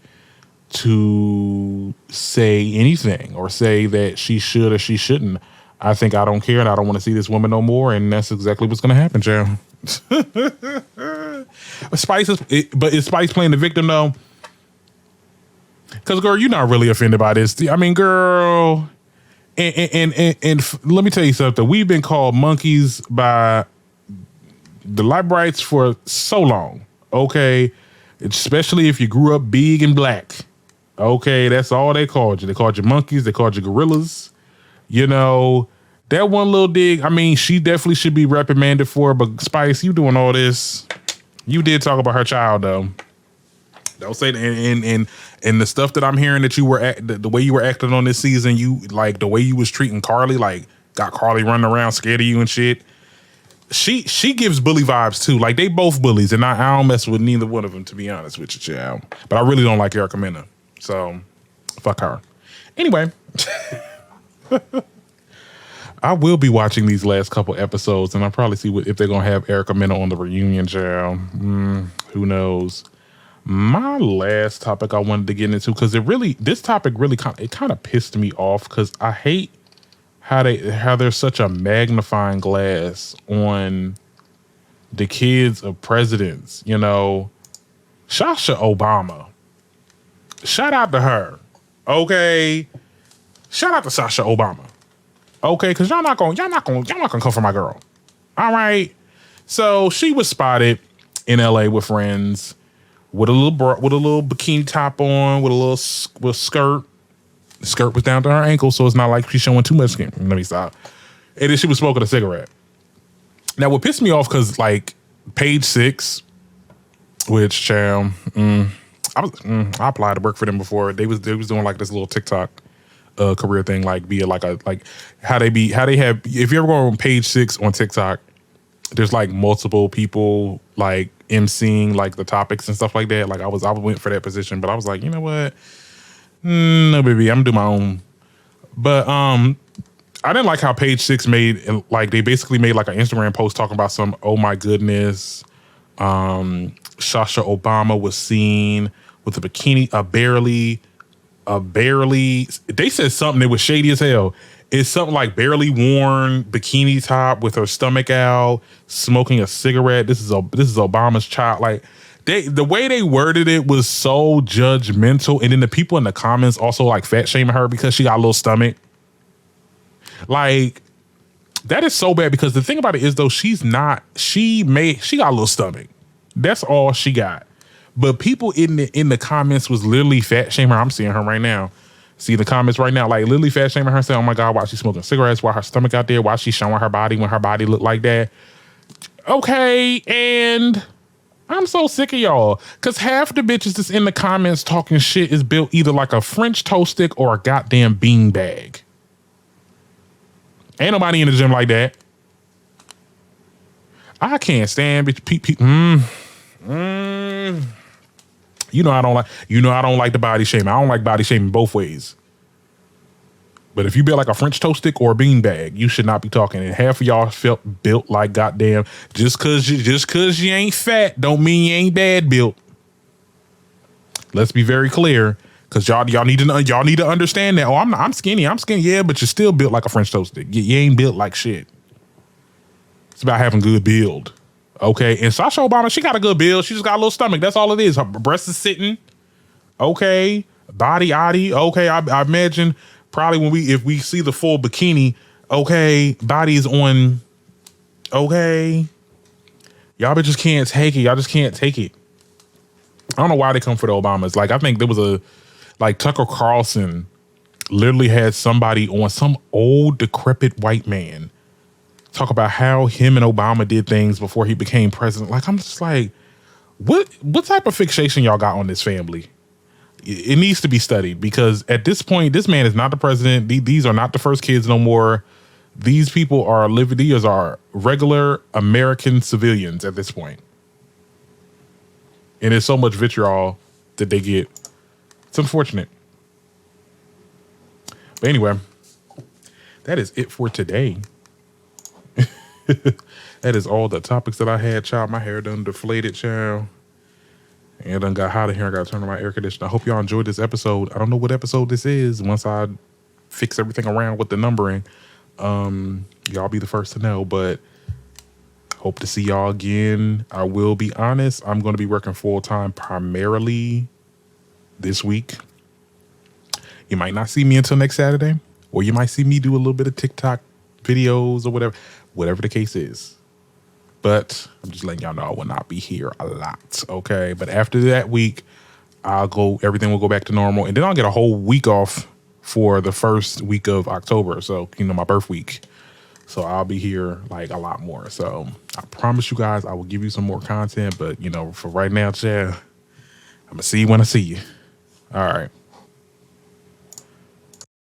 to say anything or say that she should or she shouldn't. I think I don't care, and I don't want to see this woman no more. And that's exactly what's going to happen, Joe. But is Spice playing the victim though? Because girl, you're not really offended by this. I mean, girl. And let me tell you something. We've been called monkeys by the Librites for so long. Okay. Especially if you grew up big and black. Okay. That's all they called you. They called you monkeys. They called you gorillas. That one little dig. I mean, she definitely should be reprimanded for it. But Spice, you doing all this. You did talk about her child though. Don't say that. And the stuff that I'm hearing that you were the way you were acting on this season, you like the way you was treating Carly, like got Carly running around scared of you and shit. She gives bully vibes too. Like they both bullies, and I don't mess with neither one of them, to be honest with you, child. But I really don't like Erica Mena, so fuck her. Anyway, I will be watching these last couple episodes, and I'll probably see if they're gonna have Erica Mena on the reunion, child. Who knows? My last topic I wanted to get into, because this topic really kind of pissed me off, because I hate how there's such a magnifying glass on the kids of presidents. Sasha Obama. Shout out to her. Okay. Shout out to Sasha Obama. Okay, because y'all not gonna come for my girl. All right. So she was spotted in LA with friends, with a little bikini top on, with a little skirt. The skirt was down to her ankle, so it's not like she's showing too much skin. Let me stop. And then she was smoking a cigarette. Now, what pissed me off, because like Page 6, which child, I applied to work for them before. They was doing like this little TikTok career thing, like be like how they have. If you ever go on Page 6 on TikTok, there's like multiple people like emceeing like the topics and stuff like that. Like I went for that position, but I was like, you know what? No, baby, I'm gonna do my own. But I didn't like how Page 6 made, like they basically made like an Instagram post talking about some, oh my goodness, Sasha Obama was seen with a bikini, a barely, they said something that was shady as hell. It's something like barely worn bikini top with her stomach out, smoking a cigarette. This is Obama's child. Like the way they worded it was so judgmental. And then the people in the comments also like fat shaming her because she got a little stomach. Like that is so bad, because the thing about it is though, she got a little stomach. That's all she got. But people in the comments was literally fat shaming her. I'm seeing her right now. See the comments right now, like literally fat shaming her, saying, "Oh my God, why she's smoking cigarettes? Why her stomach out there? Why she's showing her body when her body looked like that?" Okay, and I'm so sick of y'all, because half the bitches that's in the comments talking shit is built either like a French toast stick or a goddamn bean bag. Ain't nobody in the gym like that. I can't stand You know I don't like the body shaming. I don't like body shaming both ways. But if you built like a French toast stick or a beanbag, you should not be talking. And half of y'all felt built like goddamn. Just cause you ain't fat, don't mean you ain't bad built. Let's be very clear, cause y'all need to understand that. Oh, I'm skinny. Yeah, but you're still built like a French toast stick. You ain't built like shit. It's about having good build. Okay, and Sasha Obama, she got a good build. She just got a little stomach. That's all it is. Her breast is sitting. Okay, body. Okay, I imagine probably if we see the full bikini. Okay, body is on. Okay, y'all just can't take it. Y'all just can't take it. I don't know why they come for the Obamas. Like I think there was Tucker Carlson literally had somebody on, some old decrepit white man, talk about how him and Obama did things before he became president. Like, I'm just like, what type of fixation y'all got on this family? It needs to be studied, because at this point, this man is not the president. These are not the first kids no more. These people are living, these are regular American civilians at this point. And there's so much vitriol that they get. It's unfortunate. But anyway, that is it for today. That is all the topics that I had, child. My hair done deflated, child. And done got hot in here. I got to turn on my air conditioner. I hope y'all enjoyed this episode. I don't know what episode this is. Once I fix everything around with the numbering, y'all be the first to know. But hope to see y'all again. I will be honest, I'm going to be working full-time primarily this week. You might not see me until next Saturday, or you might see me do a little bit of TikTok videos or whatever the case is. But I'm just letting y'all know I will not be here a lot, okay? But after that week, everything will go back to normal, and then I'll get a whole week off for the first week of October. So, my birth week. So I'll be here like a lot more. So I promise you guys I will give you some more content. But, for right now, Chad, I'm going to see you when I see you. All right.